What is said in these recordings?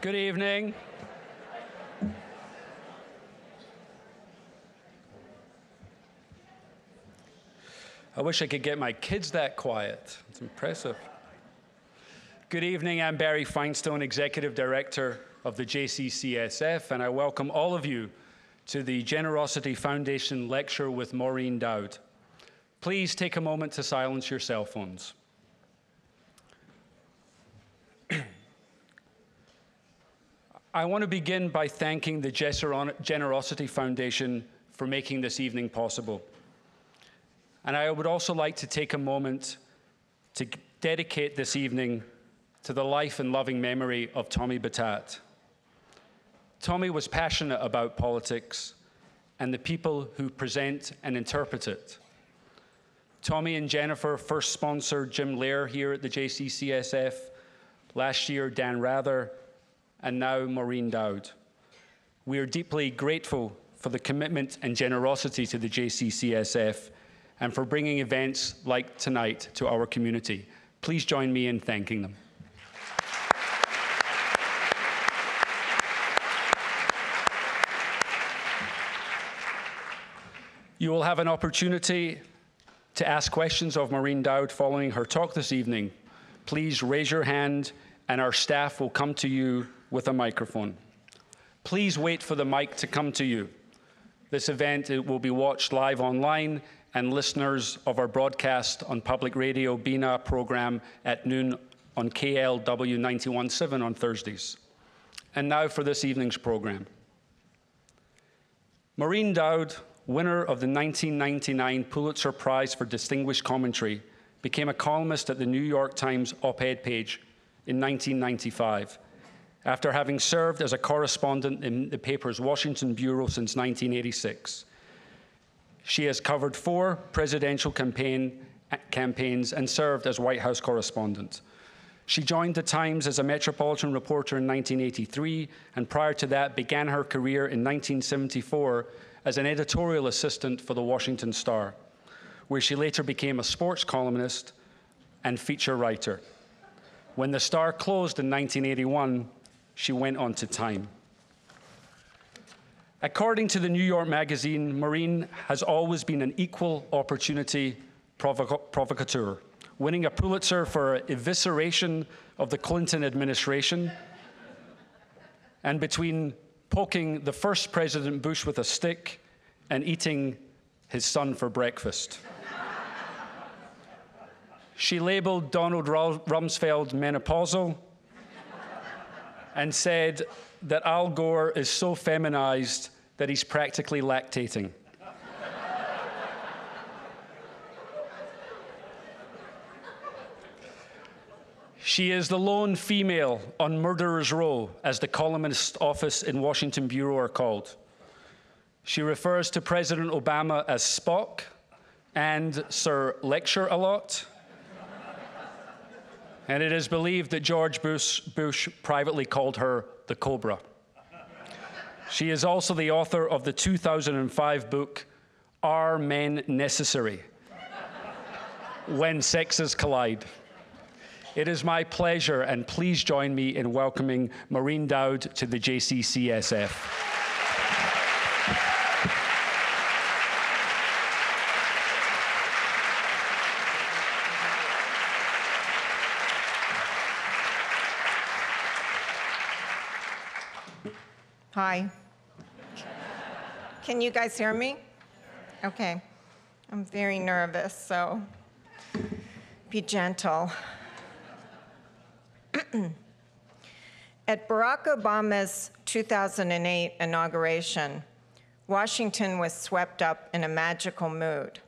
Good evening. I wish I could get my kids that quiet. It's impressive. Good evening, I'm Barry Finestone, Executive Director of the JCCSF, and I welcome all of you to the Generosity Foundation Lecture with Maureen Dowd. Please take a moment to silence your cell phones. I want to begin by thanking the Generosity Foundation for making this evening possible. And I would also like to take a moment to dedicate this evening to the life and loving memory of Tommy Batat. Tommy was passionate about politics and the people who present and interpret it. Tommy and Jennifer first sponsored Jim Lair here at the JCCSF, last year Dan Rather, and now Maureen Dowd. We are deeply grateful for the commitment and generosity to the JCCSF and for bringing events like tonight to our community. Please join me in thanking them. You will have an opportunity to ask questions of Maureen Dowd following her talk this evening. Please raise your hand and our staff will come to you with a microphone. Please wait for the mic to come to you. This event will be watched live online, and listeners of our broadcast on Public Radio BINA program at noon on KLW 91.7 on Thursdays. And now for this evening's program. Maureen Dowd, winner of the 1999 Pulitzer Prize for Distinguished Commentary, became a columnist at the New York Times op-ed page in 1995, after having served as a correspondent in the paper's Washington bureau since 1986. She has covered 4 presidential campaigns and served as White House correspondent. She joined the Times as a metropolitan reporter in 1983, and prior to that began her career in 1974 as an editorial assistant for the Washington Star, where she later became a sports columnist and feature writer. When the Star closed in 1981, she went on to Time. According to the New York Magazine, Maureen has always been an equal opportunity provocateur, winning a Pulitzer for evisceration of the Clinton administration, and between poking the first President Bush with a stick and eating his son for breakfast. She labeled Donald Rumsfeld menopausal and said that Al Gore is so feminized that he's practically lactating. She is the lone female on Murderer's Row, as the columnist office in Washington bureau are called. She refers to President Obama as Spock and Sir Lecture-a-Lot. And it is believed that George Bush privately called her the Cobra. She is also the author of the 2005 book, Are Men Necessary? When Sexes Collide. It is my pleasure, and please join me in welcoming Maureen Dowd to the JCCSF. Hi. Can you guys hear me? Okay. I'm very nervous, so be gentle. At Barack Obama's 2008 inauguration, Washington was swept up in a magical mood.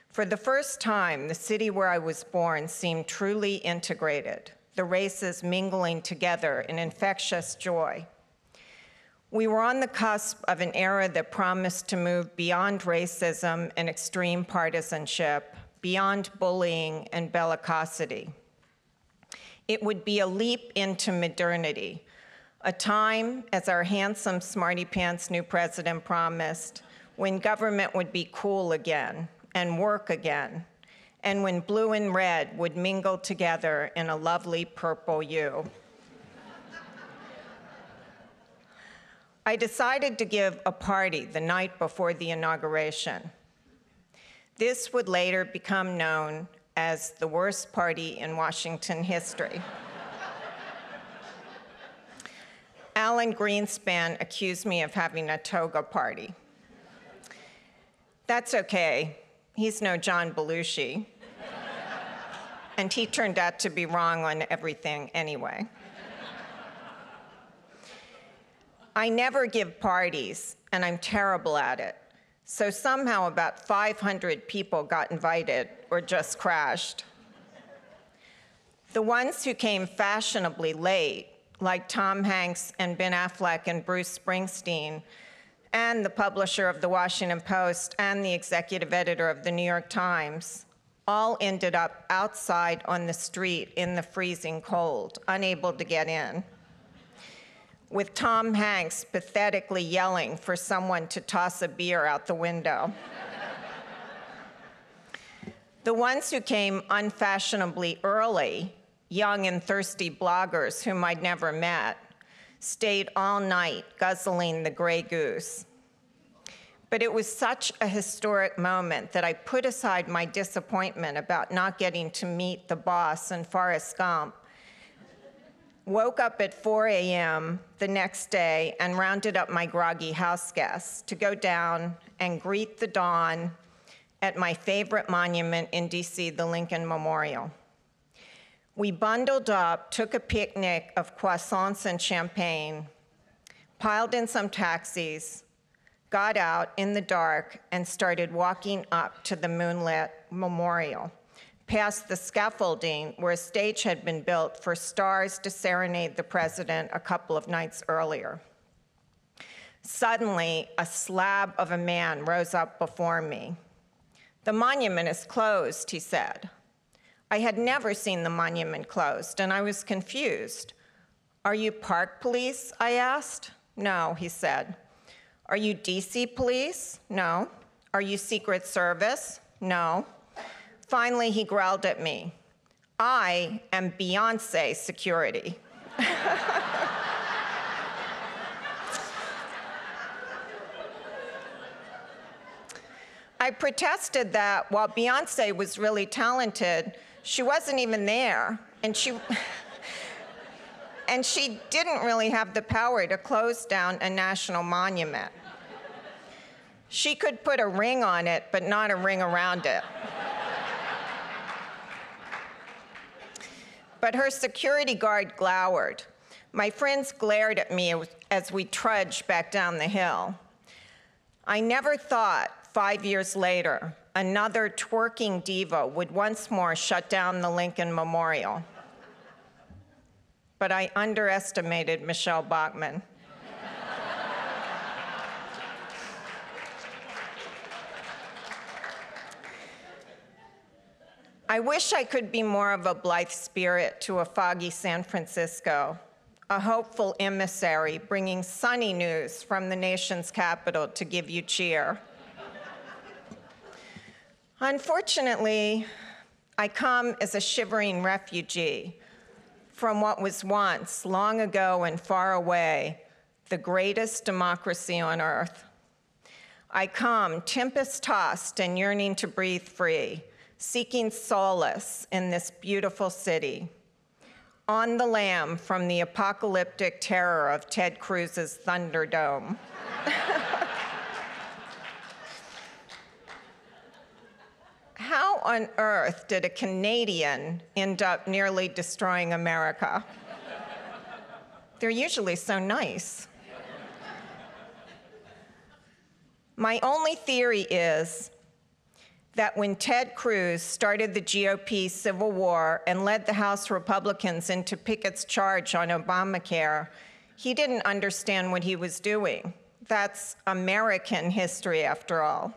For the first time, the city where I was born seemed truly integrated, the races mingling together in infectious joy. We were on the cusp of an era that promised to move beyond racism and extreme partisanship, beyond bullying and bellicosity. It would be a leap into modernity, a time, as our handsome smarty pants new president promised, when government would be cool again and work again, and when blue and red would mingle together in a lovely purple hue. I decided to give a party the night before the inauguration. This would later become known as the worst party in Washington history. Alan Greenspan accused me of having a toga party. That's okay. He's no John Belushi. And he turned out to be wrong on everything anyway. I never give parties, and I'm terrible at it. So somehow about 500 people got invited or just crashed. The ones who came fashionably late, like Tom Hanks and Ben Affleck and Bruce Springsteen, and the publisher of the Washington Post and the executive editor of the New York Times, all ended up outside on the street in the freezing cold, unable to get in, with Tom Hanks pathetically yelling for someone to toss a beer out the window. The ones who came unfashionably early, young and thirsty bloggers whom I'd never met, stayed all night guzzling the Grey Goose. But it was such a historic moment that I put aside my disappointment about not getting to meet the boss and Forrest Gump, woke up at 4 a.m. the next day and rounded up my groggy house guests to go down and greet the dawn at my favorite monument in DC, the Lincoln Memorial. We bundled up, took a picnic of croissants and champagne, piled in some taxis, got out in the dark, and started walking up to the moonlit memorial, past the scaffolding where a stage had been built for stars to serenade the president a couple of nights earlier. Suddenly, a slab of a man rose up before me. "The monument is closed," he said. I had never seen the monument closed, and I was confused. "Are you park police?" I asked. "No," he said. "Are you DC police?" "No." "Are you Secret Service?" "No." Finally, he growled at me. "I am Beyoncé security." I protested that while Beyoncé was really talented, she wasn't even there, and she didn't really have the power to close down a national monument. She could put a ring on it, but not a ring around it. But her security guard glowered. My friends glared at me as we trudged back down the hill. I never thought, 5 years later, another twerking diva would once more shut down the Lincoln Memorial. But I underestimated Michelle Bachmann. I wish I could be more of a blithe spirit to a foggy San Francisco, a hopeful emissary bringing sunny news from the nation's capital to give you cheer. Unfortunately, I come as a shivering refugee from what was once, long ago and far away, the greatest democracy on earth. I come tempest-tossed and yearning to breathe free, seeking solace in this beautiful city, on the lam from the apocalyptic terror of Ted Cruz's Thunderdome. How on earth did a Canadian end up nearly destroying America? They're usually so nice. My only theory is that when Ted Cruz started the GOP civil war and led the House Republicans into Pickett's charge on Obamacare, he didn't understand what he was doing. That's American history, after all.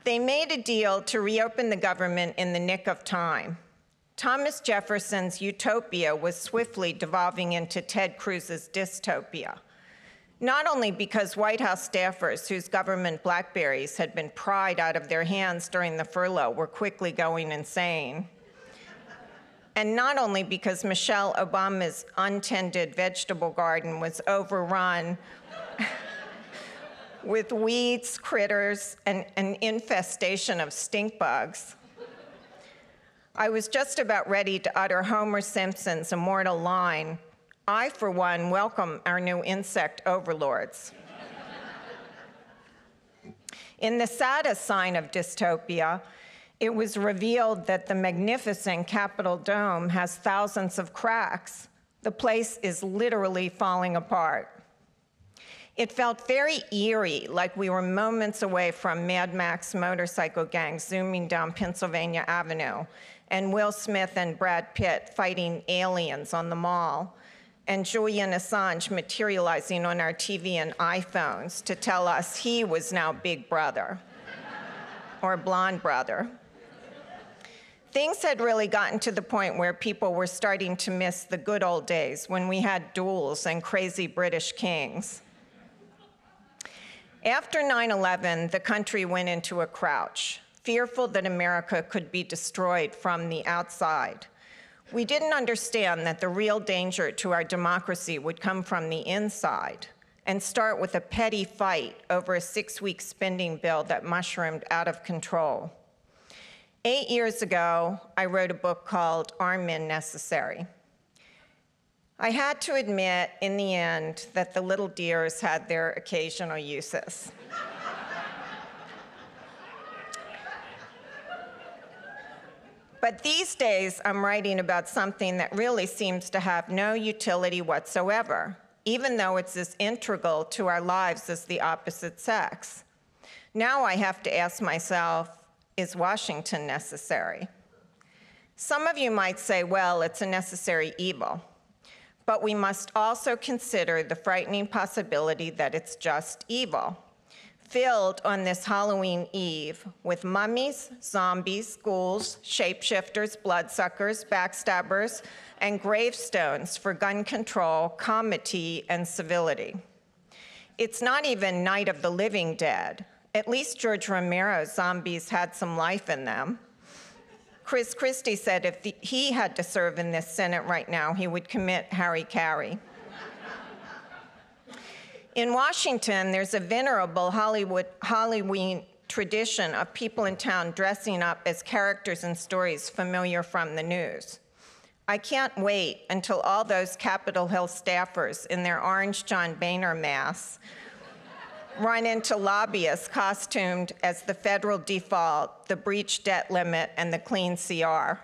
They made a deal to reopen the government in the nick of time. Thomas Jefferson's utopia was swiftly devolving into Ted Cruz's dystopia, not only because White House staffers whose government blackberries had been pried out of their hands during the furlough were quickly going insane, And not only because Michelle Obama's untended vegetable garden was overrun with weeds, critters, and an infestation of stink bugs. I was just about ready to utter Homer Simpson's immortal line, "I, for one, welcome our new insect overlords." In the saddest sign of dystopia, it was revealed that the magnificent Capitol dome has thousands of cracks. The place is literally falling apart. It felt very eerie, like we were moments away from Mad Max motorcycle gangs zooming down Pennsylvania Avenue, and Will Smith and Brad Pitt fighting aliens on the mall, and Julian Assange materializing on our TV and iPhones to tell us he was now Big Brother, or Blonde Brother. Things had really gotten to the point where people were starting to miss the good old days when we had duels and crazy British kings. After 9/11, the country went into a crouch, fearful that America could be destroyed from the outside. We didn't understand that the real danger to our democracy would come from the inside and start with a petty fight over a 6-week spending bill that mushroomed out of control. 8 years ago, I wrote a book called Are Men Necessary? I had to admit, in the end, that the little deers had their occasional uses. But these days, I'm writing about something that really seems to have no utility whatsoever, even though it's as integral to our lives as the opposite sex. Now I have to ask myself, is Washington necessary? Some of you might say, well, it's a necessary evil. But we must also consider the frightening possibility that it's just evil, filled on this Halloween Eve with mummies, zombies, ghouls, shapeshifters, bloodsuckers, backstabbers, and gravestones for gun control, comity, and civility. It's not even Night of the Living Dead. At least George Romero's zombies had some life in them. Chris Christie said if he had to serve in this Senate right now, he would commit Harry In Washington, there's a venerable Halloween tradition of people in town dressing up as characters in stories familiar from the news. I can't wait until all those Capitol Hill staffers in their orange John Boehner masks run into lobbyists costumed as the federal default, the breach debt limit, and the clean CR.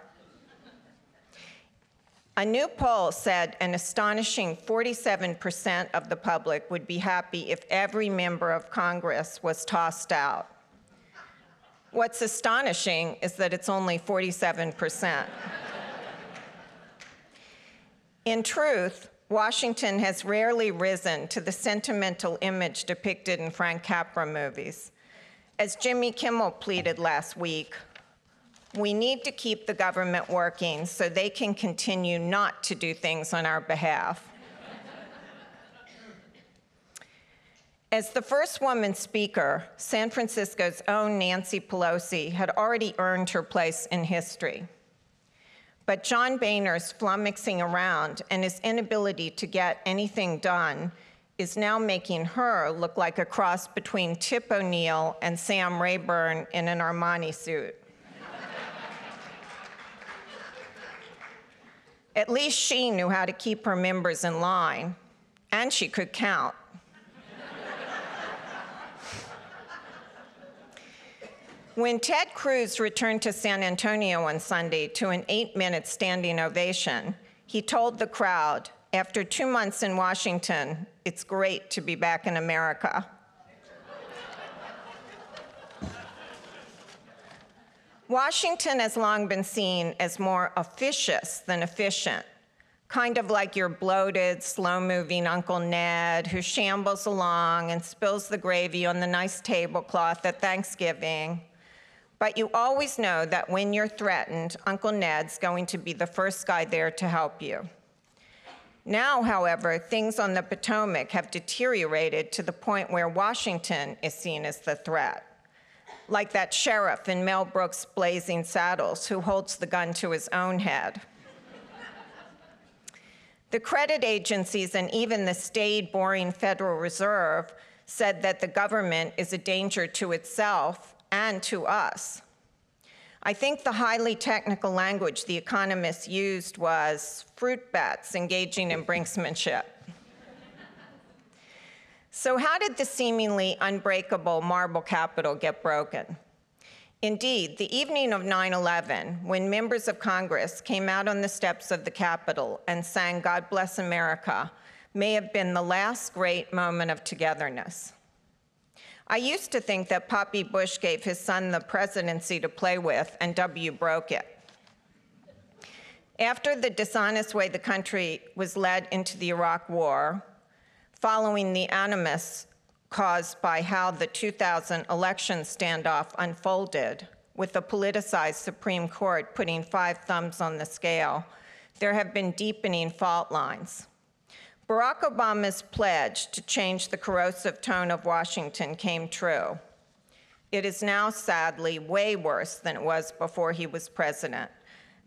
A new poll said an astonishing 47% of the public would be happy if every member of Congress was tossed out. What's astonishing is that it's only 47%. In truth, Washington has rarely risen to the sentimental image depicted in Frank Capra movies. As Jimmy Kimmel pleaded last week, we need to keep the government working so they can continue not to do things on our behalf. As the first woman speaker, San Francisco's own Nancy Pelosi had already earned her place in history. But John Boehner's flummoxing around and his inability to get anything done is now making her look like a cross between Tip O'Neill and Sam Rayburn in an Armani suit. At least she knew how to keep her members in line, and she could count. When Ted Cruz returned to San Antonio on Sunday to an 8-minute standing ovation, he told the crowd, after 2 months in Washington, it's great to be back in America. Washington has long been seen as more officious than efficient, kind of like your bloated, slow-moving Uncle Ned who shambles along and spills the gravy on the nice tablecloth at Thanksgiving. But you always know that when you're threatened, Uncle Ned's going to be the first guy there to help you. Now, however, things on the Potomac have deteriorated to the point where Washington is seen as the threat, like that sheriff in Mel Brooks' Blazing Saddles who holds the gun to his own head. The credit agencies and even the staid, boring Federal Reserve said that the government is a danger to itself and to us. I think the highly technical language the economists used was fruit bats engaging in brinksmanship. So how did the seemingly unbreakable marble capital get broken? Indeed, the evening of 9/11, when members of Congress came out on the steps of the Capitol and sang "God Bless America," may have been the last great moment of togetherness. I used to think that Poppy Bush gave his son the presidency to play with, and W broke it. After the dishonest way the country was led into the Iraq War, following the animus caused by how the 2000 election standoff unfolded, with the politicized Supreme Court putting 5 thumbs on the scale, there have been deepening fault lines. Barack Obama's pledge to change the corrosive tone of Washington came true. It is now, sadly, way worse than it was before he was president,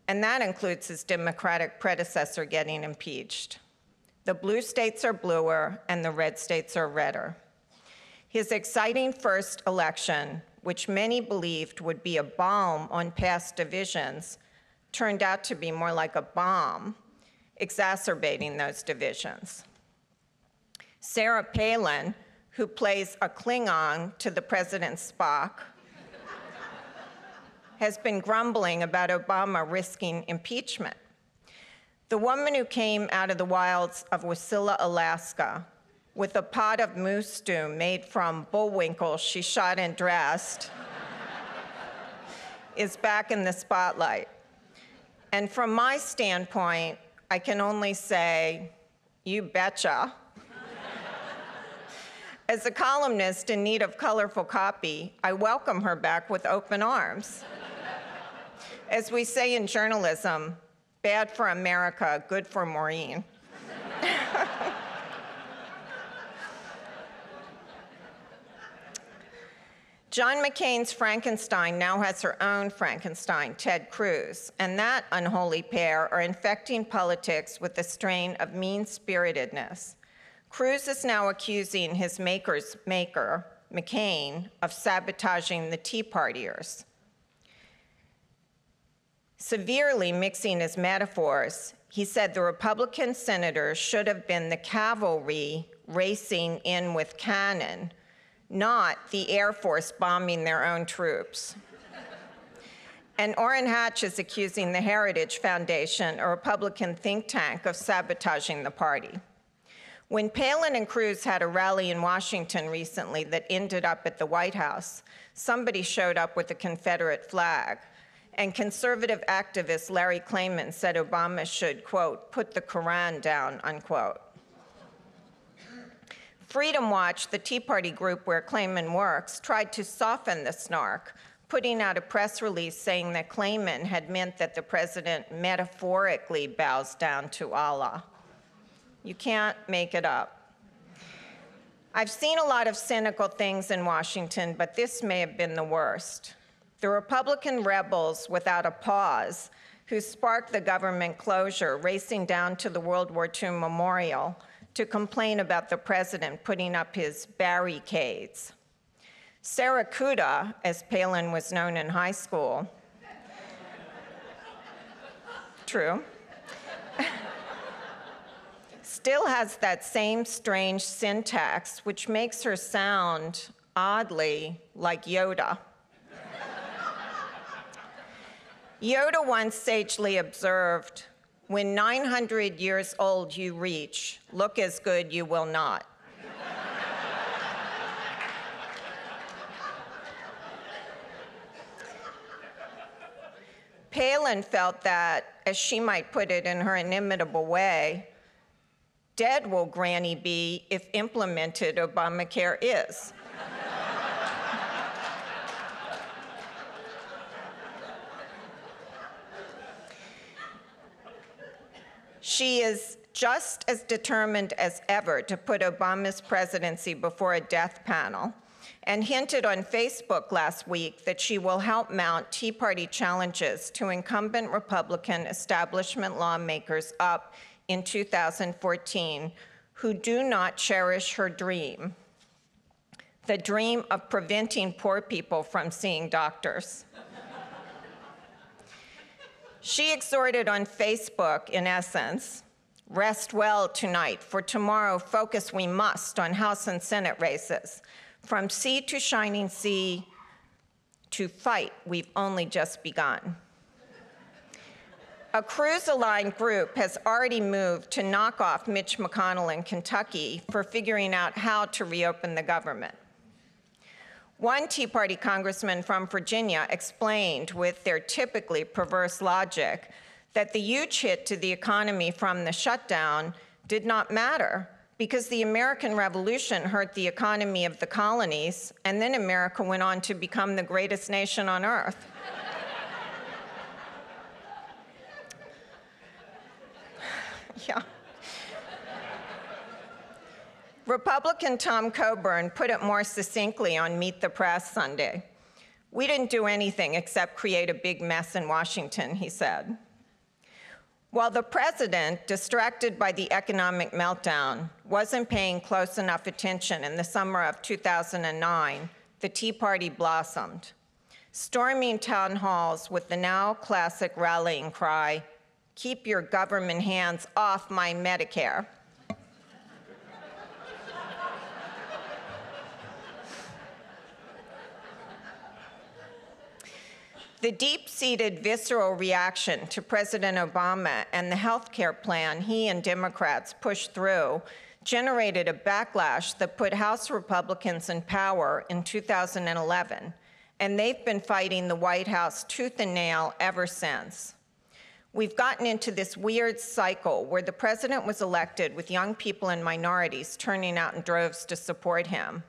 and that includes his Democratic predecessor getting impeached. The blue states are bluer, and the red states are redder. His exciting first election, which many believed would be a balm on past divisions, turned out to be more like a bomb, exacerbating those divisions. Sarah Palin, who plays a Klingon to the president's Spock, has been grumbling about Obama risking impeachment. The woman who came out of the wilds of Wasilla, Alaska, with a pot of moose stew made from bullwinkle she shot and dressed, is back in the spotlight. And from my standpoint, I can only say, you betcha. As a columnist in need of colorful copy, I welcome her back with open arms. As we say in journalism, bad for America, good for Maureen. John McCain's Frankenstein now has her own Frankenstein, Ted Cruz, and that unholy pair are infecting politics with a strain of mean-spiritedness. Cruz is now accusing his maker's maker, McCain, of sabotaging the Tea Partiers. Severely mixing his metaphors, he said the Republican senators should have been the cavalry racing in with cannon, not the Air Force bombing their own troops. And Orrin Hatch is accusing the Heritage Foundation, a Republican think tank, of sabotaging the party. When Palin and Cruz had a rally in Washington recently that ended up at the White House, somebody showed up with a Confederate flag, and conservative activist Larry Klayman said Obama should, quote, put the Koran down, unquote. Freedom Watch, the Tea Party group where Klayman works, tried to soften the snark, putting out a press release saying that Klayman had meant that the president metaphorically bows down to Allah. You can't make it up. I've seen a lot of cynical things in Washington, but this may have been the worst. The Republican rebels without a pause, who sparked the government closure, racing down to the World War II memorial to complain about the president putting up his barricades. Sarah, as Palin was known in high school, true, still has that same strange syntax, which makes her sound oddly like Yoda. Yoda once sagely observed, when 900 years old you reach, look as good you will not. Palin felt that, as she might put it in her inimitable way, dead will Granny be if implemented Obamacare is. She is just as determined as ever to put Obama's presidency before a death panel, and hinted on Facebook last week that she will help mount Tea Party challenges to incumbent Republican establishment lawmakers up in 2014 who do not cherish her dream, the dream of preventing poor people from seeing doctors. She exhorted on Facebook, in essence, rest well tonight, for tomorrow focus we must on House and Senate races. From sea to shining sea, to fight, we've only just begun. A Cruz-aligned group has already moved to knock off Mitch McConnell in Kentucky for figuring out how to reopen the government. One Tea Party congressman from Virginia explained with their typically perverse logic that the huge hit to the economy from the shutdown did not matter because the American Revolution hurt the economy of the colonies, and then America went on to become the greatest nation on earth. Yeah. Republican Tom Coburn put it more succinctly on Meet the Press Sunday. "We didn't do anything except create a big mess in Washington," he said. While the president, distracted by the economic meltdown, wasn't paying close enough attention in the summer of 2009, the Tea Party blossomed, storming town halls with the now classic rallying cry, "Keep your government hands off my Medicare." The deep-seated visceral reaction to President Obama and the health care plan he and Democrats pushed through generated a backlash that put House Republicans in power in 2011, and they've been fighting the White House tooth and nail ever since. We've gotten into this weird cycle where the president was elected with young people and minorities turning out in droves to support him.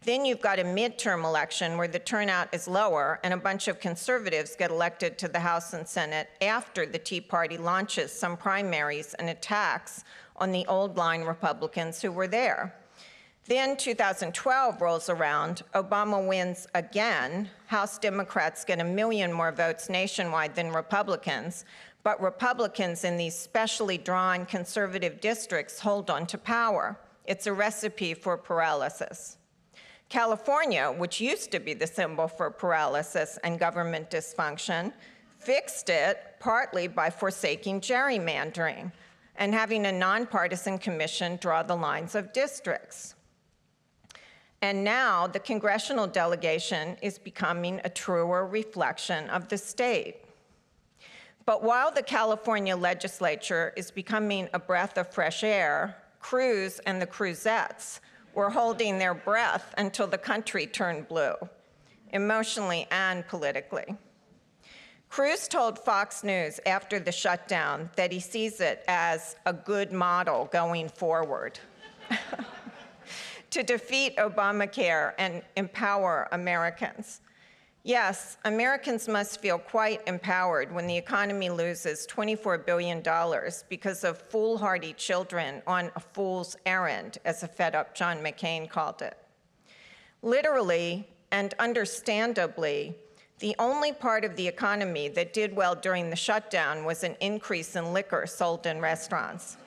Then you've got a midterm election where the turnout is lower and a bunch of conservatives get elected to the House and Senate after the Tea Party launches some primaries and attacks on the old line Republicans who were there. Then 2012 rolls around, Obama wins again, House Democrats get 1 million more votes nationwide than Republicans, but Republicans in these specially drawn conservative districts hold on to power. It's a recipe for paralysis. California, which used to be the symbol for paralysis and government dysfunction, fixed it partly by forsaking gerrymandering and having a nonpartisan commission draw the lines of districts. And now the congressional delegation is becoming a truer reflection of the state. But while the California legislature is becoming a breath of fresh air, Cruz and the Cruzettes were holding their breath until the country turned blue, emotionally and politically. Cruz told Fox News after the shutdown that he sees it as a good model going forward to defeat Obamacare and empower Americans. Yes, Americans must feel quite empowered when the economy loses $24 billion because of foolhardy children on a fool's errand, as a fed-up John McCain called it. Literally and understandably, the only part of the economy that did well during the shutdown was an increase in liquor sold in restaurants.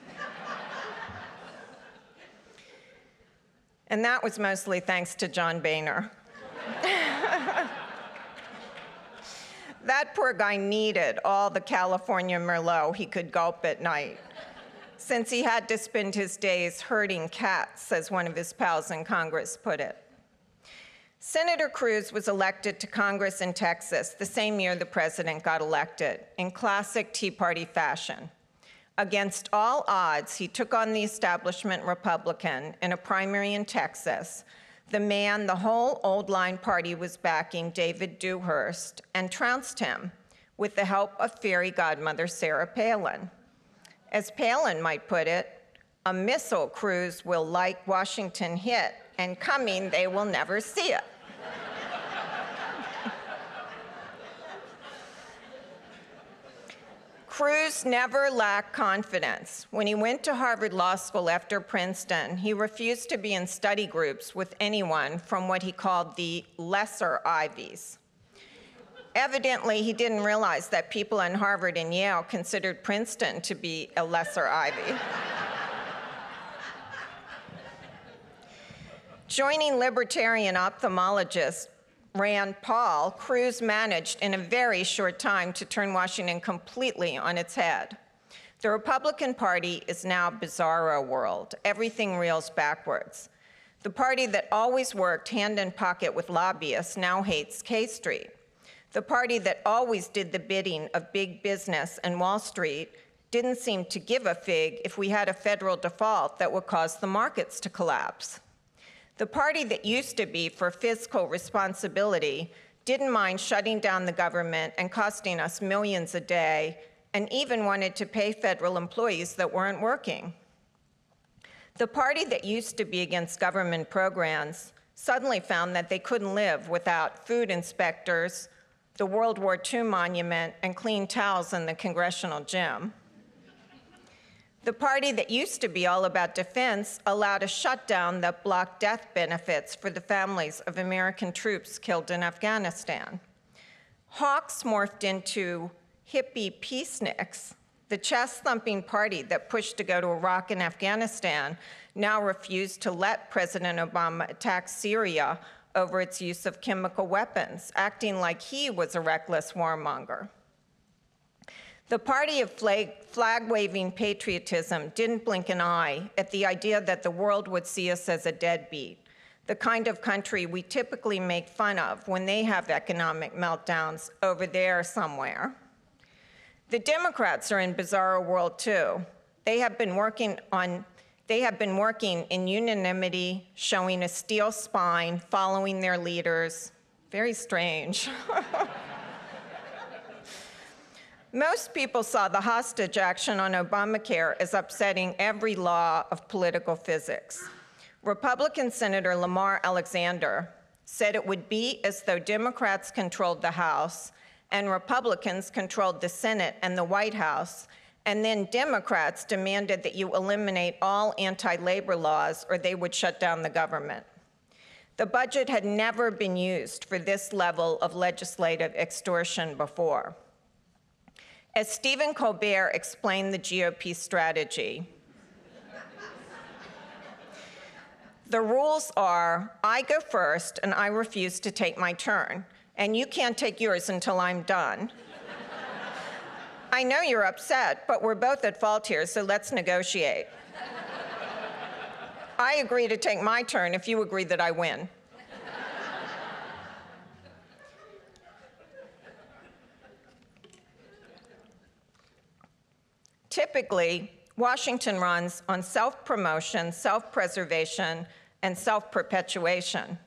And that was mostly thanks to John Boehner. That poor guy needed all the California Merlot he could gulp at night, since he had to spend his days herding cats, as one of his pals in Congress put it. Senator Cruz was elected to Congress in Texas the same year the president got elected, in classic Tea Party fashion. Against all odds, he took on the establishment Republican in a primary in Texas, the man the whole old line party was backing, David Dewhurst, and trounced him with the help of fairy godmother Sarah Palin. As Palin might put it, a missile Cruz will like Washington hit, and coming they will never see it. Cruz never lacked confidence. When he went to Harvard Law School after Princeton, he refused to be in study groups with anyone from what he called the lesser Ivies. Evidently, he didn't realize that people in Harvard and Yale considered Princeton to be a lesser Ivy. Joining libertarian ophthalmologist Rand Paul, Cruz managed in a very short time to turn Washington completely on its head. The Republican Party is now bizarro world. Everything reels backwards. The party that always worked hand in pocket with lobbyists now hates K Street. The party that always did the bidding of big business and Wall Street didn't seem to give a fig if we had a federal default that would cause the markets to collapse. The party that used to be for fiscal responsibility didn't mind shutting down the government and costing us millions a day, and even wanted to pay federal employees that weren't working. The party that used to be against government programs suddenly found that they couldn't live without food inspectors, the World War II monument, and clean towels in the congressional gym. The party that used to be all about defense allowed a shutdown that blocked death benefits for the families of American troops killed in Afghanistan. Hawks morphed into hippie peaceniks. The chest-thumping party that pushed to go to Iraq and Afghanistan now refused to let President Obama attack Syria over its use of chemical weapons, acting like he was a reckless warmonger. The party of flag-waving patriotism didn't blink an eye at the idea that the world would see us as a deadbeat, the kind of country we typically make fun of when they have economic meltdowns over there somewhere. The Democrats are in bizarro world too. They have been working in unanimity, showing a steel spine, following their leaders. Very strange. Most people saw the hostage action on Obamacare as upsetting every law of political physics. Republican Senator Lamar Alexander said it would be as though Democrats controlled the House and Republicans controlled the Senate and the White House, and then Democrats demanded that you eliminate all anti-labor laws or they would shut down the government. The budget had never been used for this level of legislative extortion before. As Stephen Colbert explained the GOP strategy, the rules are, I go first and I refuse to take my turn, and you can't take yours until I'm done. I know you're upset, but we're both at fault here, so let's negotiate. I agree to take my turn if you agree that I win. Typically, Washington runs on self-promotion, self-preservation, and self-perpetuation.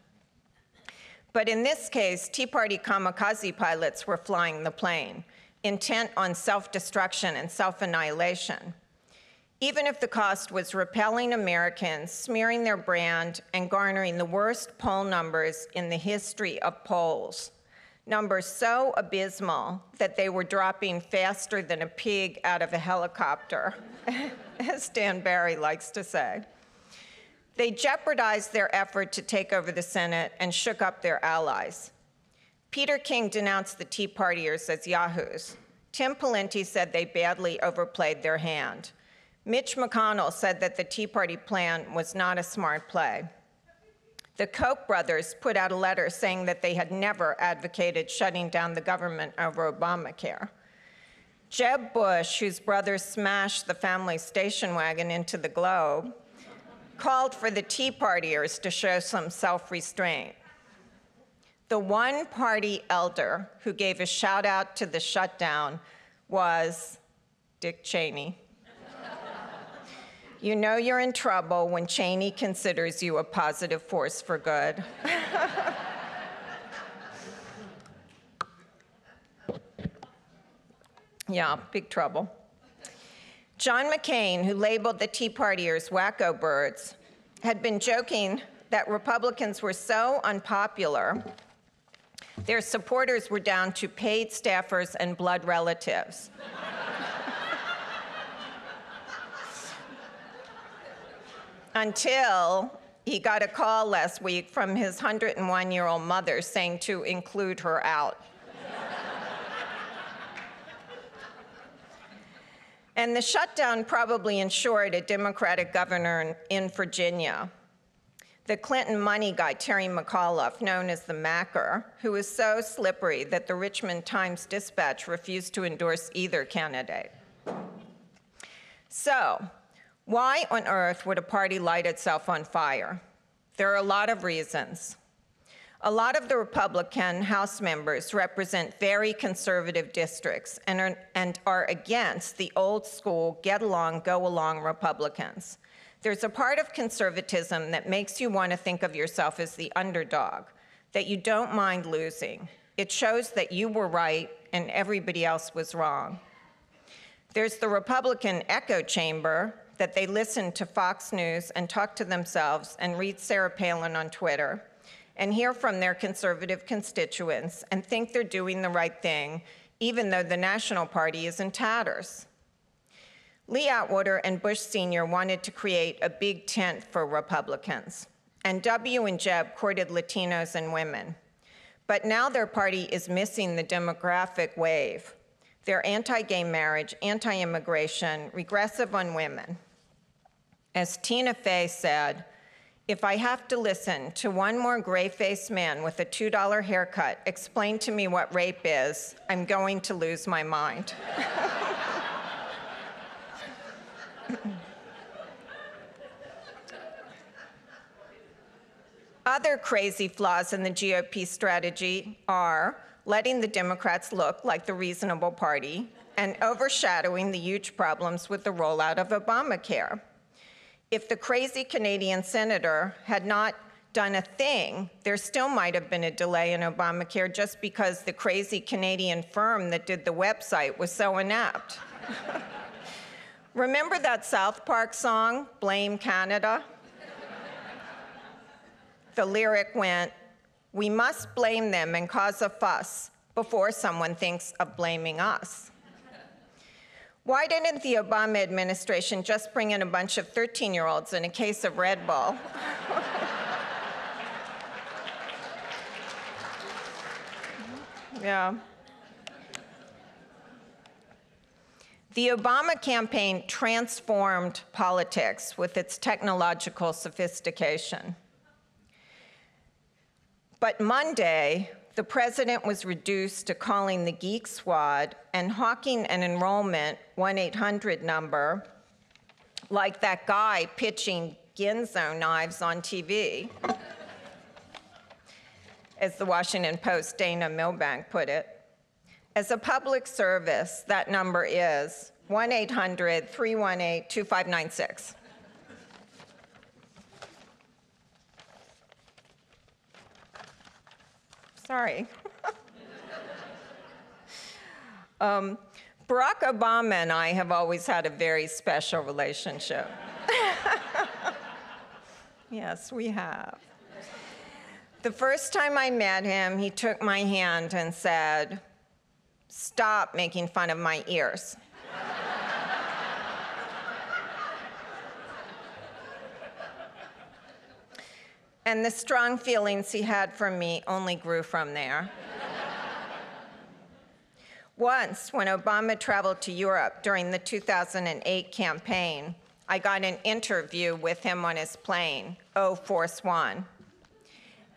But in this case, Tea Party kamikaze pilots were flying the plane, intent on self-destruction and self-annihilation. Even if the cost was repelling Americans, smearing their brand, and garnering the worst poll numbers in the history of polls, numbers so abysmal that they were dropping faster than a pig out of a helicopter, as Dan Barry likes to say. They jeopardized their effort to take over the Senate and shook up their allies. Peter King denounced the Tea Partiers as yahoos. Tim Pawlenty said they badly overplayed their hand. Mitch McConnell said that the Tea Party plan was not a smart play. The Koch brothers put out a letter saying that they had never advocated shutting down the government over Obamacare. Jeb Bush, whose brothers smashed the family station wagon into the globe, called for the Tea Partiers to show some self-restraint. The one-party elder who gave a shout-out to the shutdown was Dick Cheney. You know you're in trouble when Cheney considers you a positive force for good. Yeah, big trouble. John McCain, who labeled the Tea Partiers wacko birds, had been joking that Republicans were so unpopular, their supporters were down to paid staffers and blood relatives. Until he got a call last week from his 101-year-old mother saying to include her out. And the shutdown probably ensured a Democratic governor in Virginia. The Clinton money guy, Terry McAuliffe, known as the Macker, who was so slippery that the Richmond Times-Dispatch refused to endorse either candidate. So, why on earth would a party light itself on fire? There are a lot of reasons. A lot of the Republican House members represent very conservative districts and are against the old school get along, go along Republicans. There's a part of conservatism that makes you want to think of yourself as the underdog, that you don't mind losing. It shows that you were right and everybody else was wrong. There's the Republican echo chamber, that they listen to Fox News and talk to themselves and read Sarah Palin on Twitter and hear from their conservative constituents and think they're doing the right thing, even though the National Party is in tatters. Lee Atwater and Bush Sr. wanted to create a big tent for Republicans, and W and Jeb courted Latinos and women. But now their party is missing the demographic wave. They're anti-gay marriage, anti-immigration, regressive on women. As Tina Fey said, if I have to listen to one more gray-faced man with a $2 haircut explain to me what rape is, I'm going to lose my mind. Other crazy flaws in the GOP strategy are letting the Democrats look like the reasonable party and overshadowing the huge problems with the rollout of Obamacare. If the crazy Canadian senator had not done a thing, there still might have been a delay in Obamacare just because the crazy Canadian firm that did the website was so inept. Remember that South Park song, Blame Canada? The lyric went, "We must blame them and cause a fuss before someone thinks of blaming us." Why didn't the Obama administration just bring in a bunch of 13-year-olds and a case of Red Bull? Yeah. The Obama campaign transformed politics with its technological sophistication. But Monday, the president was reduced to calling the Geek Squad and hawking an enrollment 1-800 number like that guy pitching Ginzo knives on TV. As the Washington Post Dana Milbank put it. As a public service, that number is 1-800-318-2596. Sorry. Barack Obama and I have always had a very special relationship. Yes, we have. The first time I met him, he took my hand and said, "Stop making fun of my ears." And the strong feelings he had for me only grew from there. Once, when Obama traveled to Europe during the 2008 campaign, I got an interview with him on his plane, Force One.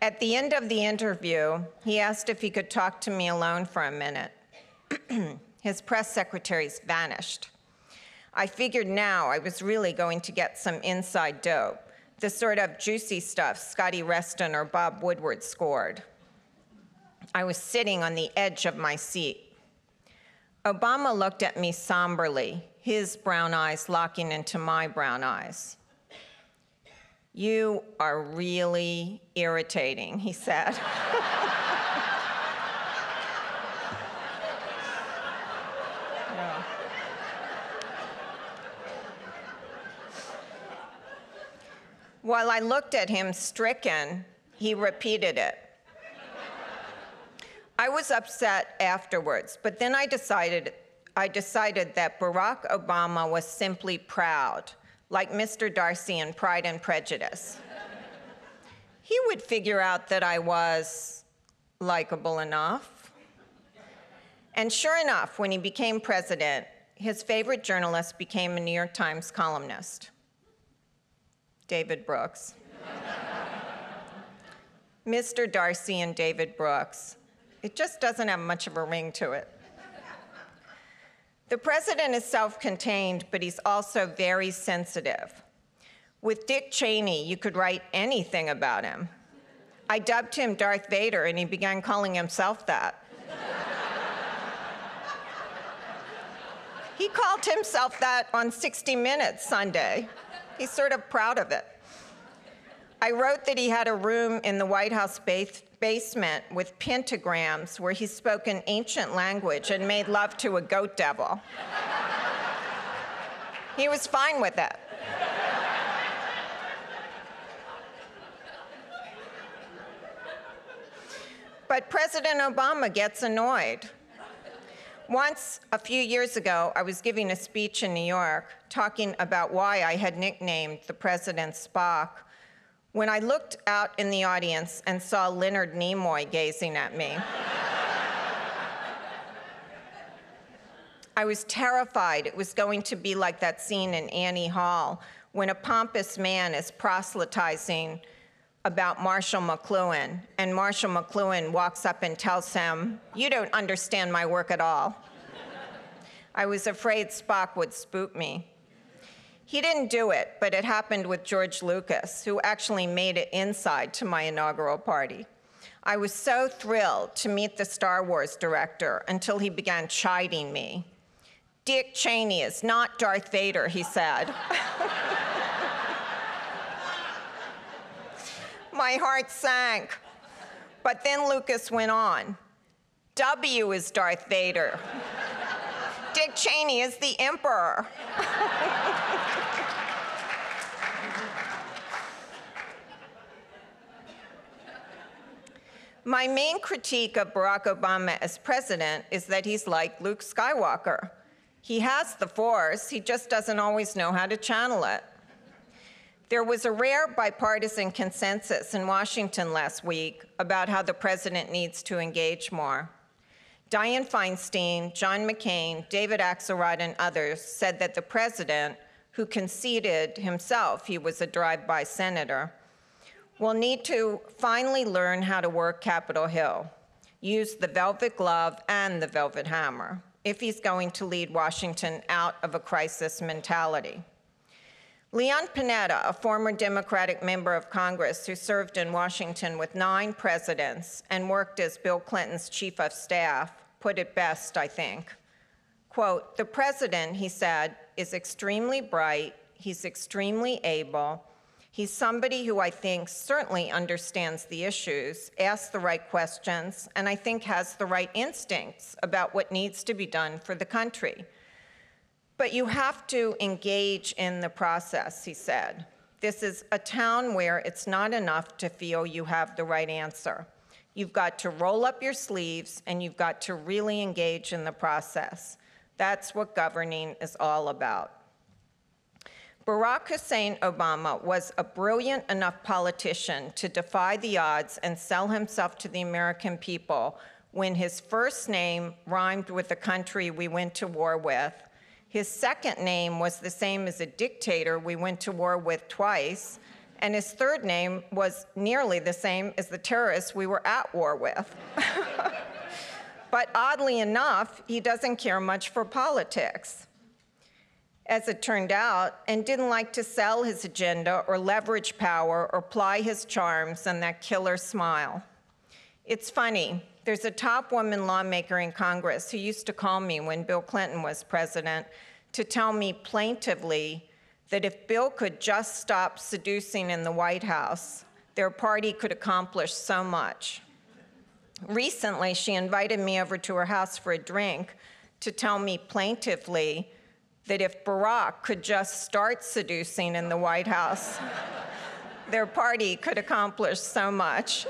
At the end of the interview, he asked if he could talk to me alone for a minute. His press secretaries vanished. I figured now I was really going to get some inside dope, the sort of juicy stuff Scotty Reston or Bob Woodward scored. I was sitting on the edge of my seat. Obama looked at me somberly, his brown eyes locking into my brown eyes. "You are really irritating," he said. Yeah. While I looked at him stricken, he repeated it. I was upset afterwards, but then I decided that Barack Obama was simply proud, like Mr. Darcy in Pride and Prejudice. He would figure out that I was likable enough. And sure enough, when he became president, his favorite journalist became a New York Times columnist, David Brooks. Mr. Darcy and David Brooks. It just doesn't have much of a ring to it. The president is self-contained, but he's also very sensitive. With Dick Cheney, you could write anything about him. I dubbed him Darth Vader, and he began calling himself that. He called himself that on 60 Minutes Sunday. He's sort of proud of it. I wrote that he had a room in the White House basement with pentagrams where he spoke an ancient language and made love to a goat devil. He was fine with it. But President Obama gets annoyed. Once, a few years ago, I was giving a speech in New York talking about why I had nicknamed the president Spock, when I looked out in the audience and saw Leonard Nimoy gazing at me. I was terrified it was going to be like that scene in Annie Hall when a pompous man is proselytizing about Marshall McLuhan, and Marshall McLuhan walks up and tells him, "You don't understand my work at all." I was afraid Spock would spook me. He didn't do it, but it happened with George Lucas, who actually made it inside to my inaugural party. I was so thrilled to meet the Star Wars director until he began chiding me. "Dick Cheney is not Darth Vader," he said. My heart sank. But then Lucas went on. "W is Darth Vader. Dick Cheney is the Emperor." My main critique of Barack Obama as president is that he's like Luke Skywalker. He has the Force, he just doesn't always know how to channel it. There was a rare bipartisan consensus in Washington last week about how the president needs to engage more. Dianne Feinstein, John McCain, David Axelrod, and others said that the president, who conceded himself he was a drive-by senator, will need to finally learn how to work Capitol Hill, use the velvet glove and the velvet hammer, if he's going to lead Washington out of a crisis mentality. Leon Panetta, a former Democratic member of Congress who served in Washington with 9 presidents and worked as Bill Clinton's chief of staff, put it best, I think. Quote, "The president," he said, "is extremely bright, he's extremely able, he's somebody who I think certainly understands the issues, asks the right questions, and I think has the right instincts about what needs to be done for the country. But you have to engage in the process," he said. "This is a town where it's not enough to feel you have the right answer. You've got to roll up your sleeves, and you've got to really engage in the process. That's what governing is all about." Barack Hussein Obama was a brilliant enough politician to defy the odds and sell himself to the American people when his first name rhymed with the country we went to war with. His second name was the same as a dictator we went to war with twice, and his third name was nearly the same as the terrorists we were at war with. But oddly enough, he doesn't care much for politics, as it turned out, and didn't like to sell his agenda or leverage power or ply his charms and that killer smile. It's funny, there's a top woman lawmaker in Congress who used to call me when Bill Clinton was president to tell me plaintively that if Bill could just stop seducing in the White House, their party could accomplish so much. Recently, she invited me over to her house for a drink to tell me plaintively that if Barack could just start seducing in the White House, their party could accomplish so much.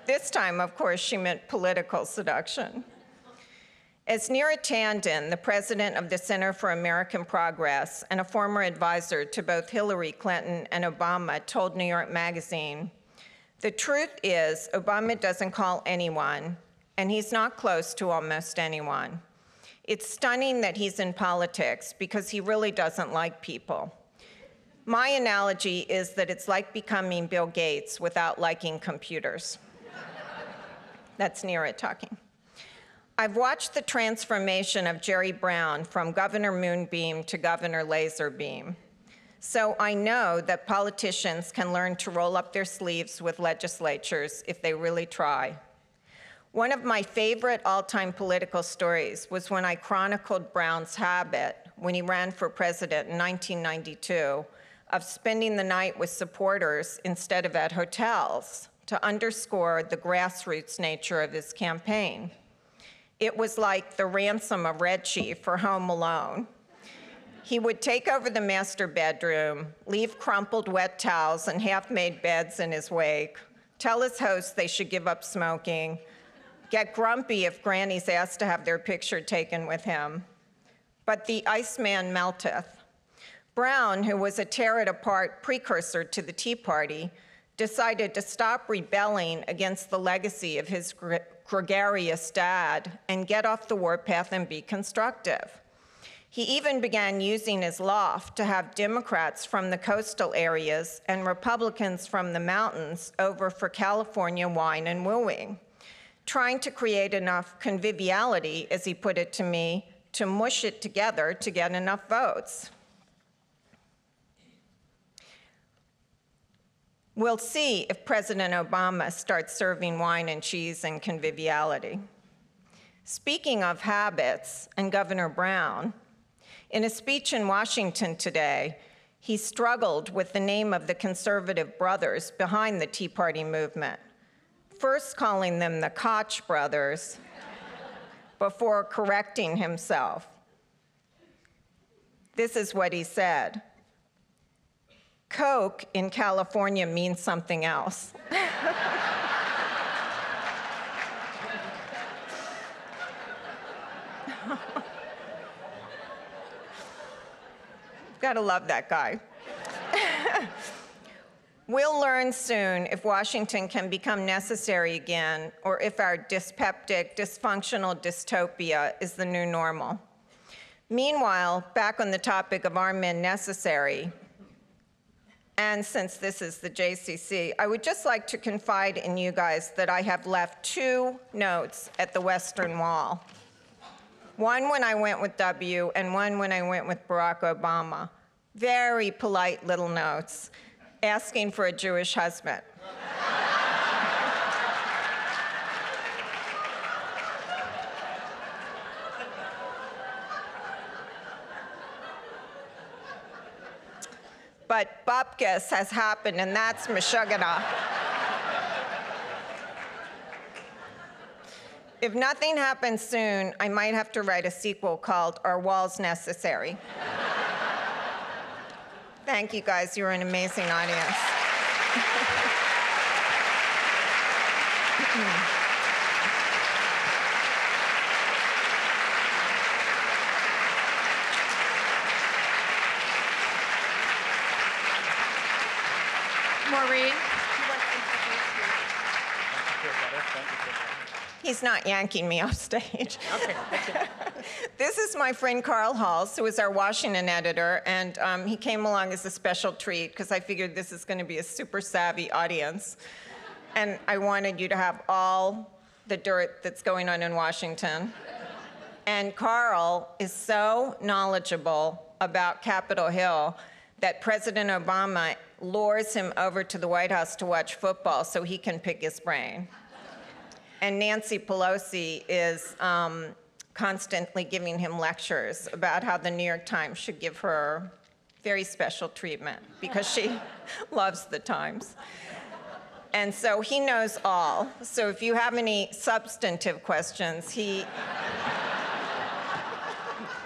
This time, of course, she meant political seduction. As Neera Tanden, the president of the Center for American Progress and a former advisor to both Hillary Clinton and Obama, told New York Magazine, "The truth is, Obama doesn't call anyone, and he's not close to almost anyone. It's stunning that he's in politics because he really doesn't like people. My analogy is that it's like becoming Bill Gates without liking computers. That's Neera talking. I've watched the transformation of Jerry Brown from Governor Moonbeam to Governor Laserbeam. So I know that politicians can learn to roll up their sleeves with legislatures if they really try. One of my favorite all-time political stories was when I chronicled Brown's habit, when he ran for president in 1992, of spending the night with supporters instead of at hotels to underscore the grassroots nature of his campaign. It was like the ransom of Red Chief for Home Alone. He would take over the master bedroom, leave crumpled wet towels and half-made beds in his wake, tell his hosts they should give up smoking, get grumpy if grannies asked to have their picture taken with him. But the Iceman melteth. Brown, who was a tear-it-apart precursor to the Tea Party, decided to stop rebelling against the legacy of his gregarious dad and get off the warpath and be constructive. He even began using his loft to have Democrats from the coastal areas and Republicans from the mountains over for California wine and wooing, trying to create enough conviviality, as he put it to me, to mush it together to get enough votes. We'll see if President Obama starts serving wine and cheese and conviviality. Speaking of habits and Governor Brown, in a speech in Washington today, he struggled with the name of the conservative brothers behind the Tea Party movement, first calling them the Koch brothers before correcting himself. This is what he said. Coke in California means something else. Gotta love that guy. We'll learn soon if Washington can become necessary again, or if our dyspeptic, dysfunctional dystopia is the new normal. Meanwhile, back on the topic of are men necessary, and since this is the JCC, I would just like to confide in you guys that I have left 2 notes at the Western Wall. One when I went with W, and one when I went with Barack Obama. Very polite little notes, asking for a Jewish husband. But Bupkis has happened, and that's Meshuggah. If nothing happens soon, I might have to write a sequel called Are Walls Necessary? Thank you, guys. You're an amazing audience. Maureen. He's not yanking me off stage. Okay, that's it. This is my friend Carl Halls, who is our Washington editor, and he came along as a special treat because I figured this is going to be a super savvy audience. And I wanted you to have all the dirt that's going on in Washington. And Carl is so knowledgeable about Capitol Hill that President Obama lures him over to the White House to watch football so he can pick his brain. And Nancy Pelosi is constantly giving him lectures about how the New York Times should give her very special treatment because she loves the Times. And so he knows all. So if you have any substantive questions,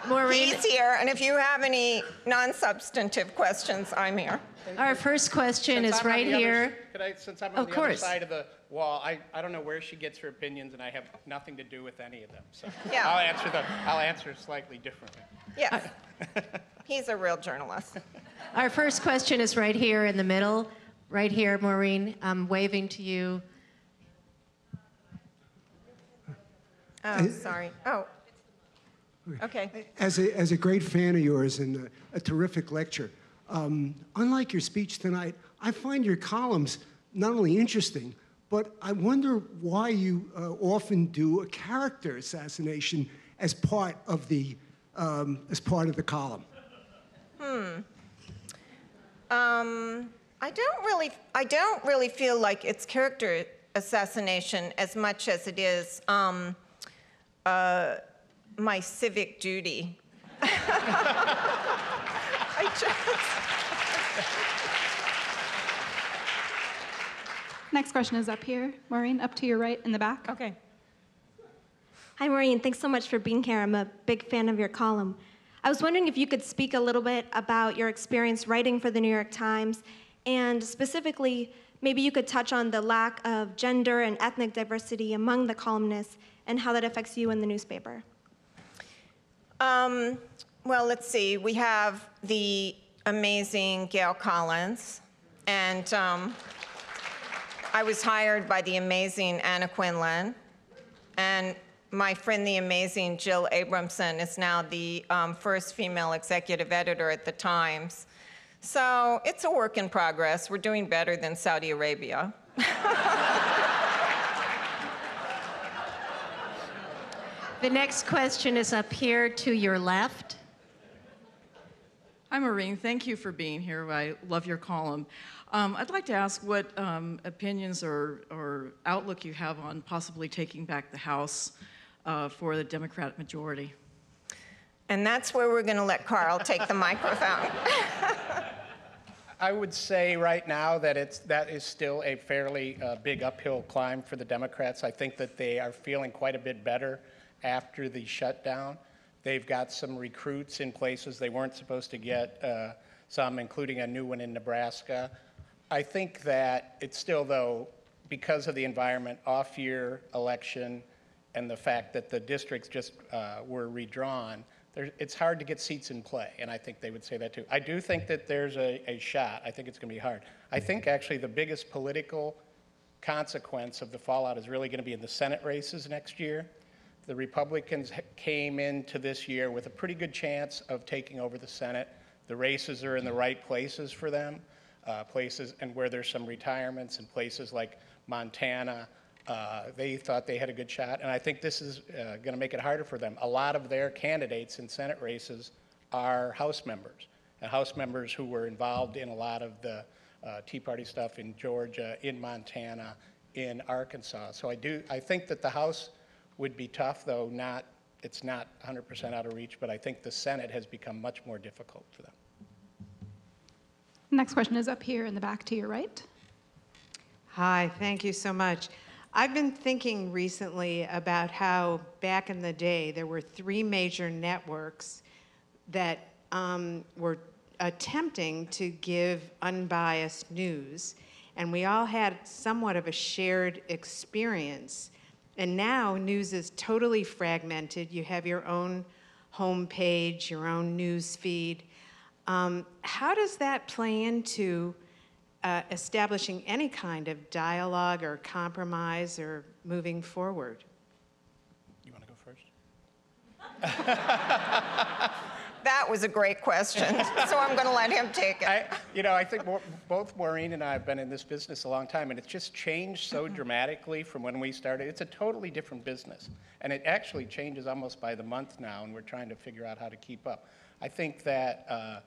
Maureen, he's here. And if you have any non-substantive questions, I'm here. our first question Since is I'm on right the other- here. Since I'm on Of the other course. side of the wall, I don't know where she gets her opinions, and I have nothing to do with any of them. So Yeah. I'll answer slightly differently. Yes. He's a real journalist. Our first question is right here in the middle. Right here, Maureen. I'm waving to you. Oh, sorry. Oh, Okay. As a great fan of yours and a terrific lecture, unlike your speech tonight, I find your columns not only interesting, but I wonder why you often do a character assassination as part of the column. I don't really feel like it's character assassination as much as it is my civic duty. I just. Next question is up here. Maureen, up to your right in the back. Okay. Hi, Maureen. Thanks so much for being here. I'm a big fan of your column. I was wondering if you could speak a little bit about your experience writing for the New York Times, and specifically, maybe you could touch on the lack of gender and ethnic diversity among the columnists and how that affects you in the newspaper. Well, let's see. We have the amazing Gail Collins, and I was hired by the amazing Anna Quinlan, and my friend, the amazing Jill Abramson, is now the first female executive editor at the Times. So it's a work in progress. We're doing better than Saudi Arabia. The next question is up here to your left. Hi, Maureen. Thank you for being here. I love your column. I'd like to ask what opinions or outlook you have on possibly taking back the House for the Democratic majority. And that's where we're going to let Carl take the microphone. I would say right now that that is still a fairly big uphill climb for the Democrats. I think that they are feeling quite a bit better after the shutdown. They've got some recruits in places they weren't supposed to get, some including a new one in Nebraska. I think that it's still, though, because of the environment, off-year election, and the fact that the districts just were redrawn, it's hard to get seats in play, and I think they would say that too. I do think that there's a shot. I think it's going to be hard. I think actually the biggest political consequence of the fallout is really going to be in the Senate races next year. The Republicans came into this year with a pretty good chance of taking over the Senate. The races are in the right places for them, places and where there's some retirements in places like Montana. They thought they had a good shot, and I think this is going to make it harder for them. A lot of their candidates in Senate races are House members, and House members who were involved in a lot of the Tea Party stuff in Georgia, in Montana, in Arkansas. So I think that the House would be tough, though it's not 100% out of reach, but I think the Senate has become much more difficult for them. Next question is up here in the back to your right. Hi, thank you so much. I've been thinking recently about how back in the day there were 3 major networks that were attempting to give unbiased news, and we all had somewhat of a shared experience. And now news is totally fragmented. You have your own homepage, your own news feed. How does that play into establishing any kind of dialogue or compromise or moving forward? You want to go first? That was a great question, so I'm going to let him take it. I think both Maureen and I have been in this business a long time, and it's just changed so dramatically from when we started. It's a totally different business, and it actually changes almost by the month now, and we're trying to figure out how to keep up. I think that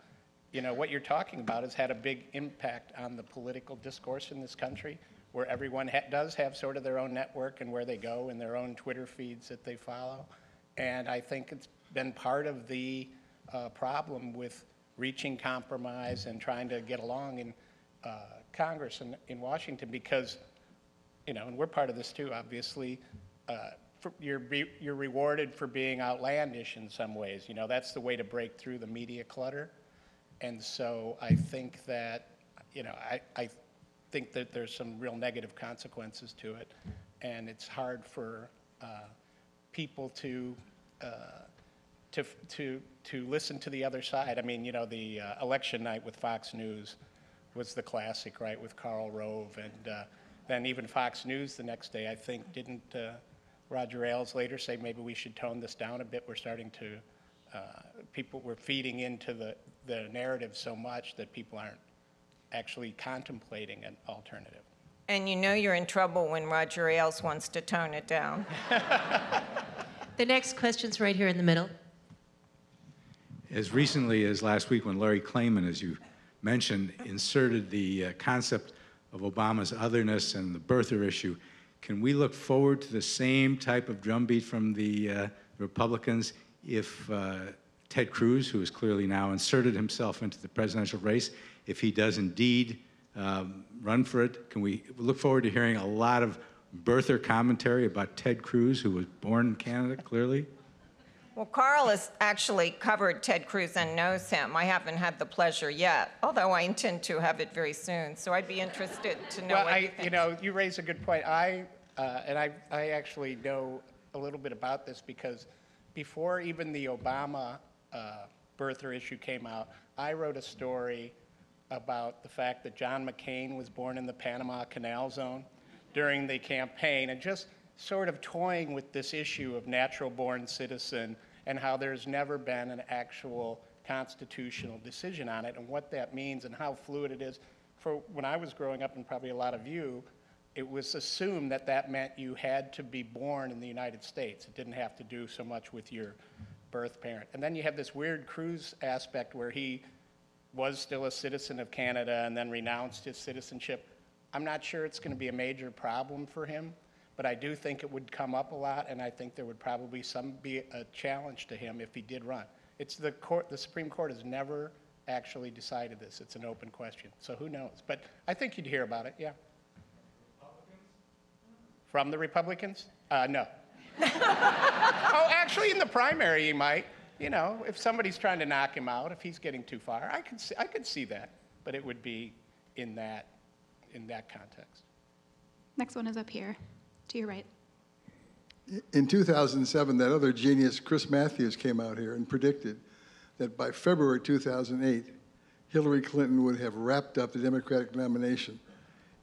what you're talking about has had a big impact on the political discourse in this country, where everyone does have sort of their own network and where they go and their own Twitter feeds that they follow. And I think it's been part of the problem with reaching compromise and trying to get along in Congress and in Washington, because, and we're part of this too, obviously, you're rewarded for being outlandish in some ways. That's the way to break through the media clutter. And so I think that, I think that there's some real negative consequences to it, and it's hard for people to listen to the other side. I mean, the election night with Fox News was the classic, right, with Karl Rove, and then even Fox News the next day, I think, didn't Roger Ailes later say maybe we should tone this down a bit. We're starting to, we're feeding into the narrative so much that people aren't actually contemplating an alternative. And you know you're in trouble when Roger Ailes wants to tone it down. The next question's right here in the middle. As recently as last week, when Larry Klayman, as you mentioned, inserted the concept of Obama's otherness and the birther issue, can we look forward to the same type of drumbeat from the Republicans if Ted Cruz, who has clearly now inserted himself into the presidential race, if he does indeed run for it? Can we look forward to hearing a lot of birther commentary about Ted Cruz, who was born in Canada, clearly? Well, Carl has actually covered Ted Cruz and knows him. I haven't had the pleasure yet, although I intend to have it very soon. So I'd be interested to know what you think. You know, you raise a good point. I actually know a little bit about this because before even the Obama birther issue came out, I wrote a story about the fact that John McCain was born in the Panama Canal Zone during the campaign, and just sort of toying with this issue of natural-born citizen and how there's never been an actual constitutional decision on it, and what that means and how fluid it is. For when I was growing up, and probably a lot of you, it was assumed that that meant you had to be born in the United States. It didn't have to do so much with your birth parent. And then you have this weird Cruz aspect where he was still a citizen of Canada and then renounced his citizenship. I'm not sure it's going to be a major problem for him, but I do think it would come up a lot, and I think there would probably be a challenge to him if he did run. It's the Supreme Court has never actually decided this. It's an open question, so who knows? But I think you'd hear about it, yeah. From the Republicans? No. Oh, actually, in the primary, he might. You know, if somebody's trying to knock him out, if he's getting too far, I could see that, but it would be in that context. Next one is up here, to your right. In 2007, that other genius, Chris Matthews, came out here and predicted that by February 2008, Hillary Clinton would have wrapped up the Democratic nomination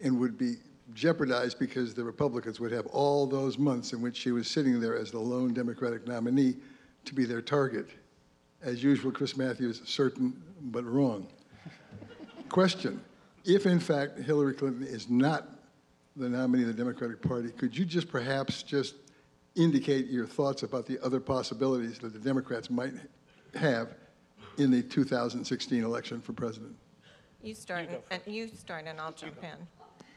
and would be jeopardized because the Republicans would have all those months in which she was sitting there as the lone Democratic nominee to be their target. As usual, Chris Matthews, certain but wrong. Question, if in fact Hillary Clinton is not the nominee of the Democratic Party, could you just perhaps just indicate your thoughts about the other possibilities that the Democrats might have in the 2016 election for president? You start, and I'll jump in.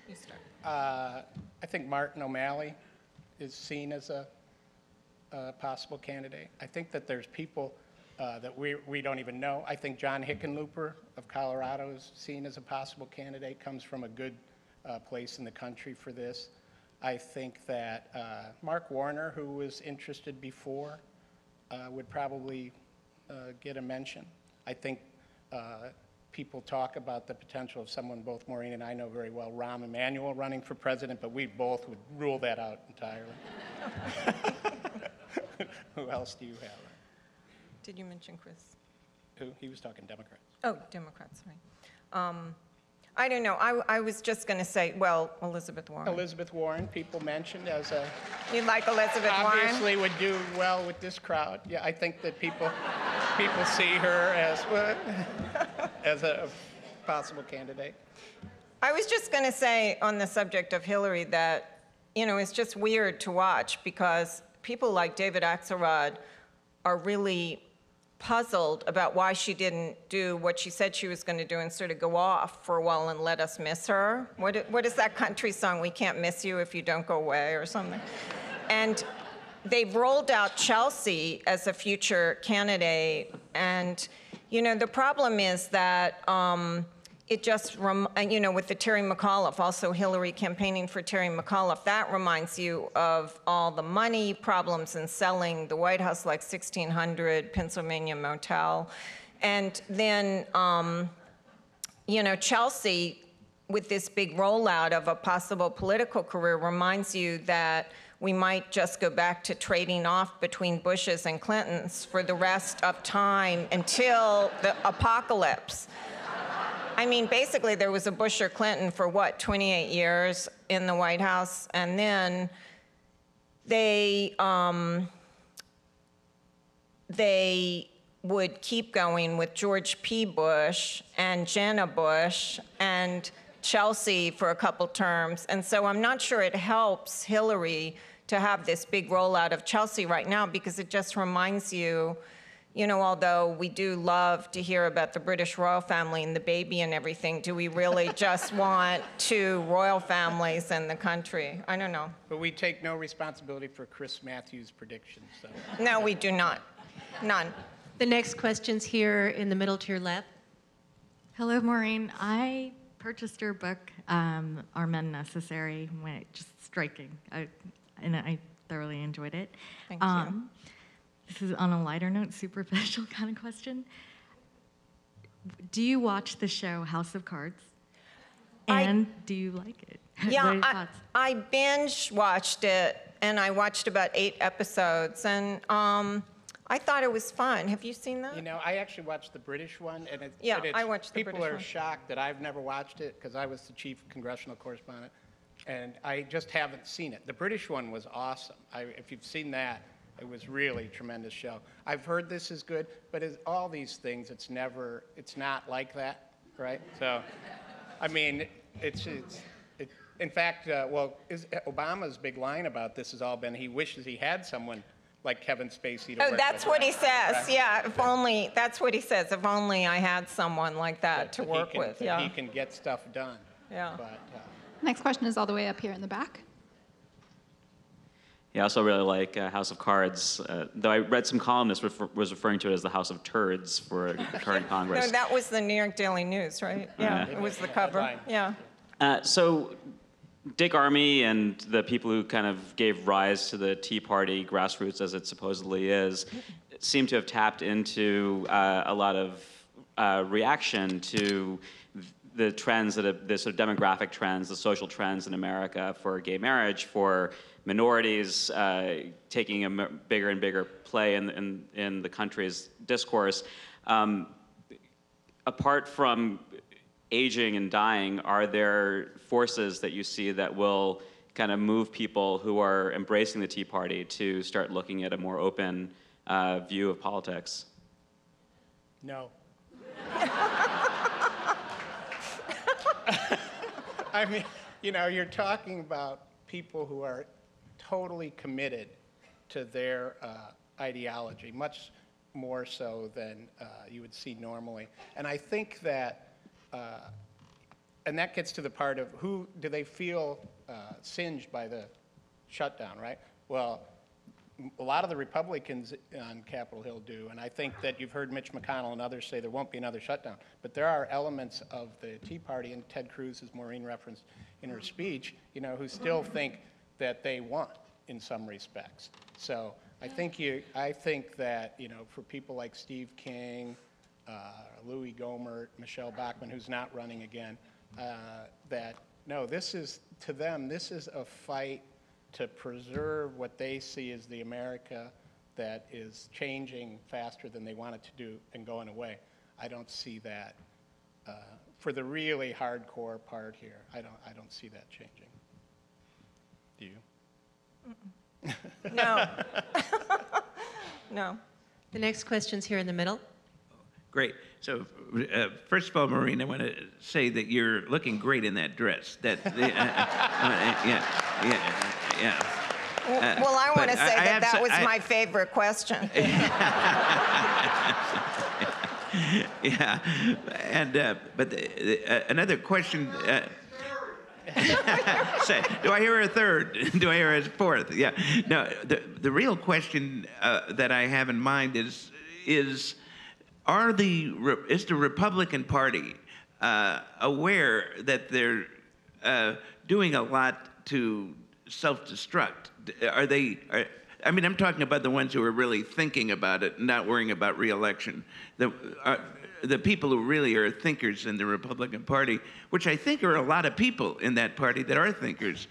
You start. I think Martin O'Malley is seen as a possible candidate. I think that there's people that we don't even know. I think John Hickenlooper of Colorado is seen as a possible candidate, comes from a good place in the country for this. I think that Mark Warner, who was interested before, would probably get a mention. I think people talk about the potential of someone both Maureen and I know very well, Rahm Emanuel, running for president, but we both would rule that out entirely. Who else do you have? Did you mention Chris? Who? He was talking Democrats. Oh, Democrats, right. I don't know. I was just going to say, well, Elizabeth Warren. Elizabeth Warren, people mentioned as a... You like Elizabeth Warren? Obviously would do well with this crowd. Yeah, I think that people see her as a possible candidate. I was just going to say on the subject of Hillary that, you know, it's just weird to watch because people like David Axelrod are really puzzled about why she didn't do what she said she was going to do and sort of go off for a while and let us miss her. What is that country song, We Can't Miss You If You Don't Go Away or something? And they've rolled out Chelsea as a future candidate. And, you know, the problem is that it just, you know, with the Terry McAuliffe, also Hillary campaigning for Terry McAuliffe, that reminds you of all the money problems in selling the White House, like 1600 Pennsylvania Motel. And then, you know, Chelsea, with this big rollout of a possible political career, reminds you that we might just go back to trading off between Bushes and Clintons for the rest of time until the apocalypse. I mean, basically, there was a Bush or Clinton for, what, 28 years in the White House? And then they would keep going with George P. Bush and Jenna Bush and Chelsea for a couple terms. And so I'm not sure it helps Hillary to have this big rollout of Chelsea right now, because it just reminds you, you know, although we do love to hear about the British royal family and the baby and everything, do we really just want two royal families in the country? I don't know. But we take no responsibility for Chris Matthews' predictions. So. No, we do not. None. The next question's here in the middle to your left. Hello, Maureen. I purchased your book, Are Men Necessary? Just striking. And I thoroughly enjoyed it. Thank you. This is on a lighter note, superficial kind of question. Do you watch the show House of Cards? And do you like it? Yeah, I binge watched it, and I watched about 8 episodes, and I thought it was fun. Have you seen that? You know, I actually watched the British one, and I watched the British one. People are shocked that I've never watched it, because I was the chief congressional correspondent, and I just haven't seen it. The British one was awesome. If you've seen that, it was really a tremendous show. I've heard this is good, but as all these things, it's not like that, right? So, I mean, in fact, Obama's big line about this has all been he wishes he had someone like Kevin Spacey to work with. That's what he says. Right? Yeah, if only, that's what he says. If only I had someone like that to work with. Yeah. He can get stuff done. Yeah. But, Next question is all the way up here in the back. Yeah, I also really like House of Cards, though I read some columnists was referring to it as the House of Turds for current Congress. No, that was the New York Daily News, right? Yeah, it was the cover. Yeah. So Dick Armey and the people who kind of gave rise to the Tea Party, grassroots as it supposedly is, seem to have tapped into a lot of reaction to the trends the sort of demographic trends, the social trends in America for gay marriage, for minorities taking a bigger and bigger play in the country's discourse. Apart from aging and dying, are there forces that you see that will kind of move people who are embracing the Tea Party to start looking at a more open view of politics? No. I mean, you know, you're talking about people who are totally committed to their ideology, much more so than you would see normally. And I think that, and that gets to the part of who do they feel singed by the shutdown, right? Well, a lot of the Republicans on Capitol Hill do, and I think that you've heard Mitch McConnell and others say there won't be another shutdown. But there are elements of the Tea Party, and Ted Cruz, as Maureen referenced in her speech, you know, who still think that they won in some respects. So I think that, you know, for people like Steve King, Louis Gohmert, Michelle Bachmann, who's not running again, that no, this is, to them, this is a fight to preserve what they see as the America that is changing faster than they want it to do and going away. I don't see that for the really hardcore part here. I don't see that changing. Do you? No. No. The next question's here in the middle. Great. So, first of all, Maureen, I want to say that you're looking great in that dress. That, yeah. Well, I want to say that was my favorite question. Yeah, and but another question. Say, do I hear a third? Do I hear a fourth? Yeah. No. The real question that I have in mind is the Republican Party aware that they're doing a lot to self-destruct? I mean, I'm talking about the ones who are really thinking about it, not worrying about re-election. The people who really are thinkers in the Republican Party, which I think are a lot of people in that party that are thinkers,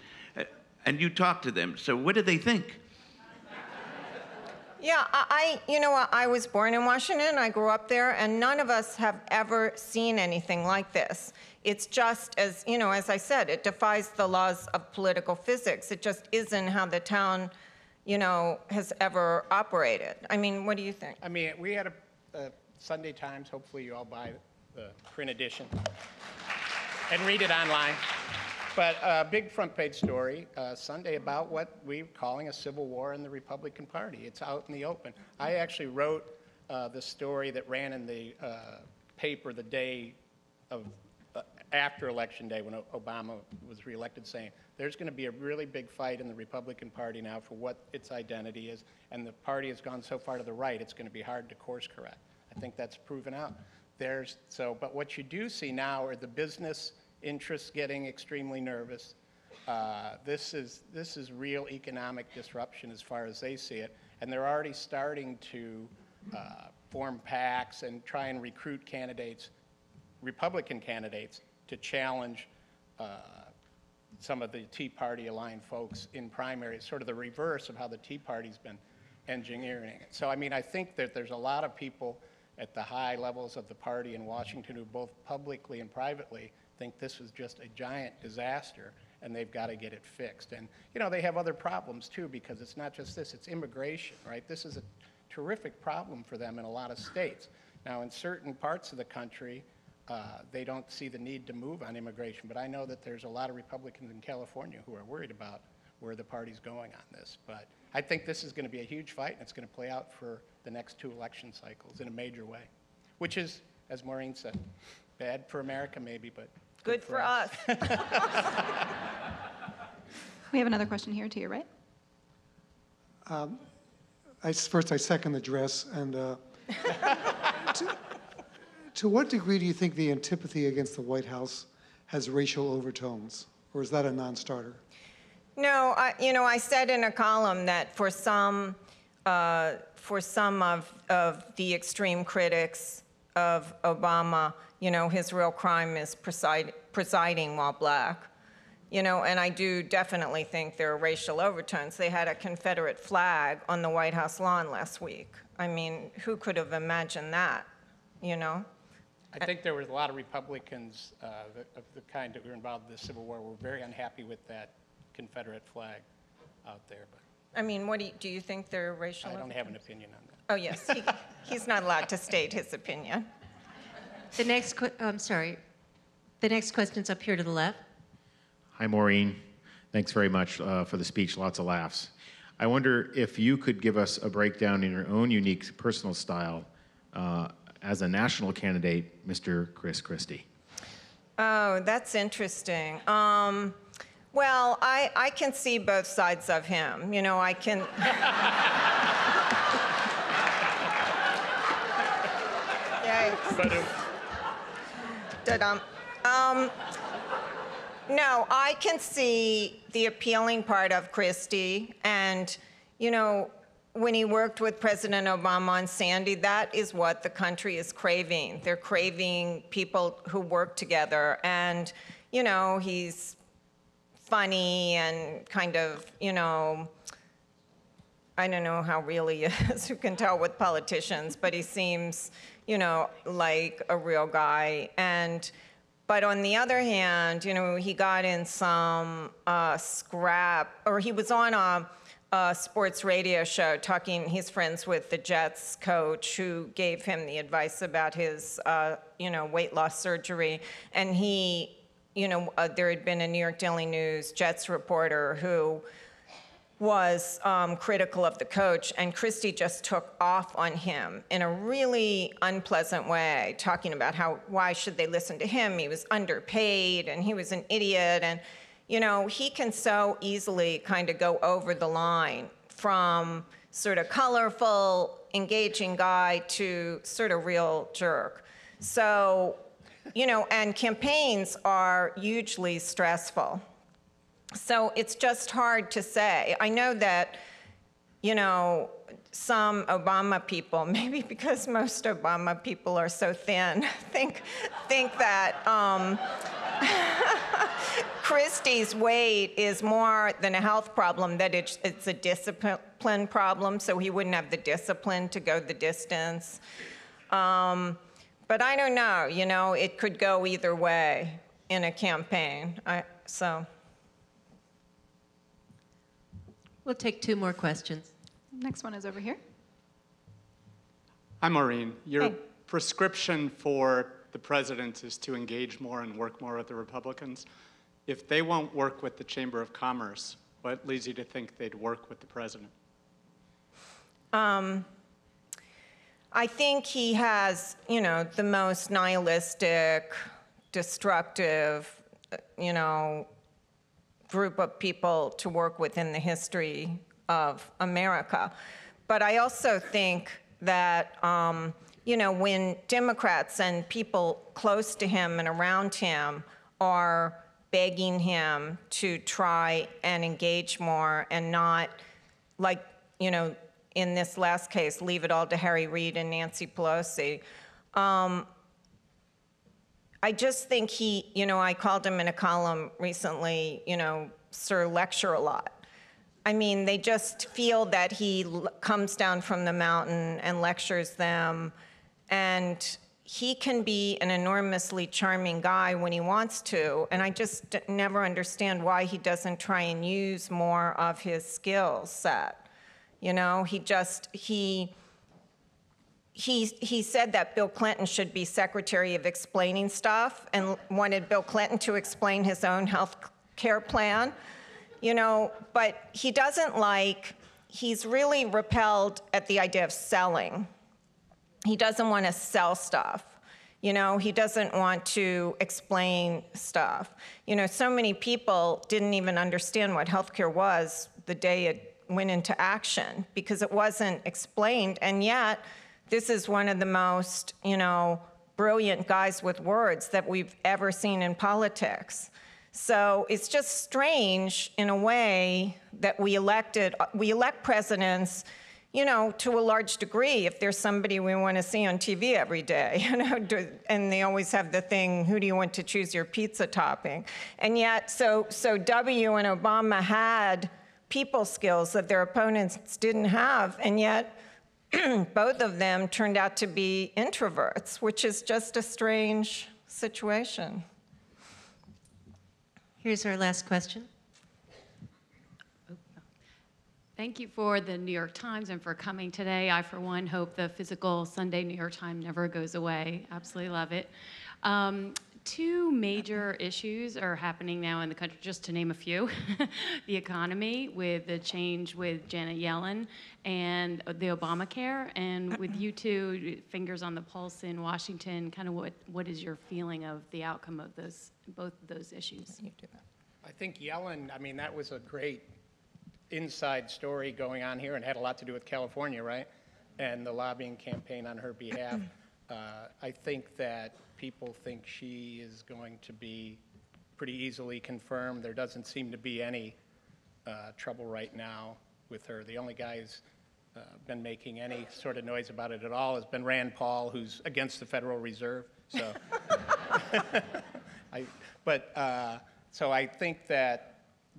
and you talk to them. So what do they think? Yeah, you know what, I was born in Washington, I grew up there, and none of us have ever seen anything like this. It's just, as I said, it defies the laws of political physics. It just isn't how the town has ever operated. I mean, what do you think? I mean, we had a Sunday Times. Hopefully you all buy the print edition and read it online. But a big front page story Sunday about what we're calling a civil war in the Republican Party. It's out in the open. I actually wrote the story that ran in the paper the day of after Election Day when Obama was reelected, saying there's going to be a really big fight in the Republican Party now for what its identity is, and the party has gone so far to the right it's going to be hard to course correct. I think that's proven out. But what you do see now are the business interests getting extremely nervous. This is real economic disruption as far as they see it, and they're already starting to form PACs and try and recruit candidates, Republican candidates, to challenge some of the Tea Party aligned folks in primaries, sort of the reverse of how the Tea Party's been engineering it. So I mean, I think that there's a lot of people at the high levels of the party in Washington who both publicly and privately think this was just a giant disaster and they've got to get it fixed. And they have other problems too, because it's not just this, it's immigration, right? This is a terrific problem for them in a lot of states. Now in certain parts of the country, they don't see the need to move on immigration, but I know that there's a lot of Republicans in California who are worried about where the party's going on this. But I think this is going to be a huge fight, and it's going to play out for the next 2 election cycles in a major way, which is, as Maureen said, bad for America maybe, but good for us. We have another question here to your right. First, I second the dress. And to what degree do you think the antipathy against the White House has racial overtones, or is that a non-starter? No, I said in a column that for some of the extreme critics of Obama, his real crime is presiding while black. And I do definitely think there are racial overtones. They had a Confederate flag on the White House lawn last week. I mean, who could have imagined that, I think there was a lot of Republicans of the kind that were involved in the Civil War were very unhappy with that Confederate flag out there. But I mean, what do you think they're racial? I don't have an opinion on that. Oh yes, he's not allowed to state his opinion. The next, the next question's up here to the left. Hi, Maureen. Thanks very much for the speech. Lots of laughs. I wonder if you could give us a breakdown in your own unique personal style as a national candidate, Mr. Chris Christie. Oh, that's interesting. Well, I can see both sides of him. I can. No, I can see the appealing part of Christie, and when he worked with President Obama on Sandy, that is what the country is craving. They're craving people who work together, and he's funny and kind of, I don't know how real he is. You can tell with politicians, but he seems, like a real guy. But on the other hand, he got in some scrap, or he was on a sports radio show talking, he's friends with the Jets coach who gave him the advice about his, weight loss surgery. And there had been a New York Daily News Jets reporter who was critical of the coach, and Christie just took off on him in a really unpleasant way, talking about why should they listen to him? He was underpaid, and he was an idiot, and he can so easily kind of go over the line from sort of colorful, engaging guy to sort of real jerk. So, and campaigns are hugely stressful. So it's just hard to say. I know that, some Obama people, maybe because most Obama people are so thin, think that Christie's weight is more than a health problem, that it's a discipline problem, so he wouldn't have the discipline to go the distance. But I don't know, it could go either way in a campaign. We'll take 2 more questions. Next one is over here. Hi, Maureen. Your Hey. prescription for the president is to engage more and work more with the Republicans. If they won't work with the Chamber of Commerce, what leads you to think they'd work with the president? I think he has, the most nihilistic, destructive, group of people to work with in the history of America. But I also think that, when Democrats and people close to him and around him are begging him to try and engage more and not, like, in this last case, leave it all to Harry Reid and Nancy Pelosi. I just think I called him in a column recently, Sir Lecture a lot. I mean, they just feel that he comes down from the mountain and lectures them, and he can be an enormously charming guy when he wants to, and I just never understand why he doesn't try and use more of his skill set. He said that Bill Clinton should be Secretary of Explaining Stuff and wanted Bill Clinton to explain his own health care plan, but he doesn't he's really repelled at the idea of selling. He doesn't want to sell stuff. He doesn't want to explain stuff. So many people didn't even understand what healthcare was the day it went into action because it wasn't explained, and yet this is one of the most, brilliant guys with words that we've ever seen in politics. So it's just strange in a way that we elect presidents, to a large degree if there's somebody we want to see on TV every day, and they always have the thing, who do you want to choose your pizza topping? And yet, so W and Obama had people skills that their opponents didn't have, and yet both of them turned out to be introverts, which is just a strange situation. Here's our last question. Thank you for the New York Times and for coming today. I, for one, hope the physical Sunday New York Times never goes away. Absolutely love it. 2 major issues are happening now in the country, just to name a few. The economy, with the change with Janet Yellen, and the Obamacare. And with you two, fingers on the pulse in Washington, kind of what is your feeling of the outcome of both of those issues? I think Yellen, that was a great inside story going on here and had a lot to do with California, right? And the lobbying campaign on her behalf. I think that people think she is going to be pretty easily confirmed. There doesn't seem to be any trouble right now with her. The only guy who's been making any sort of noise about it at all has been Rand Paul, who's against the Federal Reserve. So, so I think that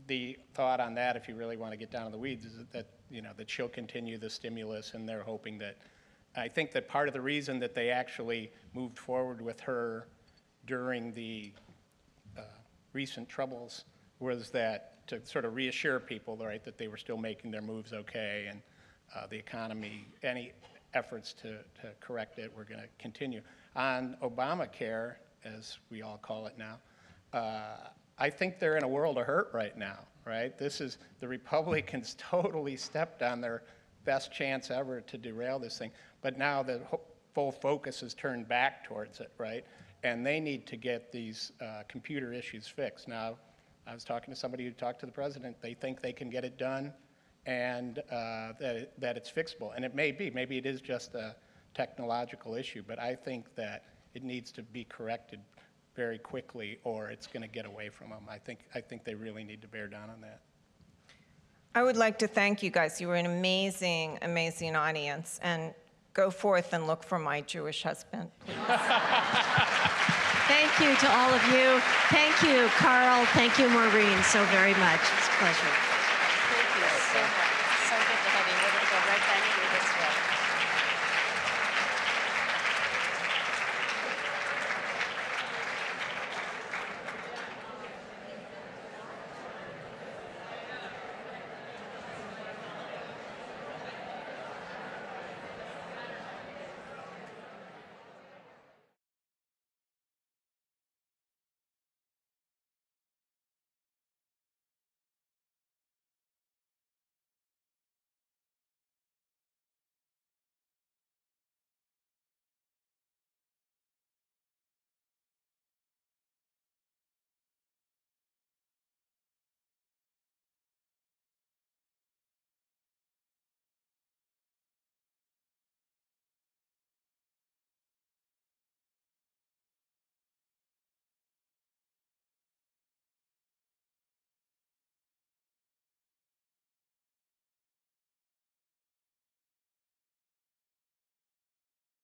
the thought on that, if you really want to get down to the weeds, is that that she'll continue the stimulus, and they're hoping that. I think that part of the reason that they actually moved forward with her during the recent troubles was that to sort of reassure people, right, that they were still making their moves okay, and the economy, any efforts to correct it, were going to continue. On Obamacare, as we all call it now, I think they're in a world of hurt right now, right? The Republicans totally stepped on their best chance ever to derail this thing. But now the full focus is turned back towards it, right? And they need to get these computer issues fixed. Now, I was talking to somebody who talked to the president. They think they can get it done and that it's fixable. And it may be. Maybe it is just a technological issue. But I think that it needs to be corrected very quickly or it's going to get away from them. I think they really need to bear down on that. I would like to thank you guys. You were an amazing, amazing audience. And go forth and look for my Jewish husband, please. Thank you to all of you. Thank you, Carl. Thank you, Maureen, so very much. It's a pleasure. Thank you so much.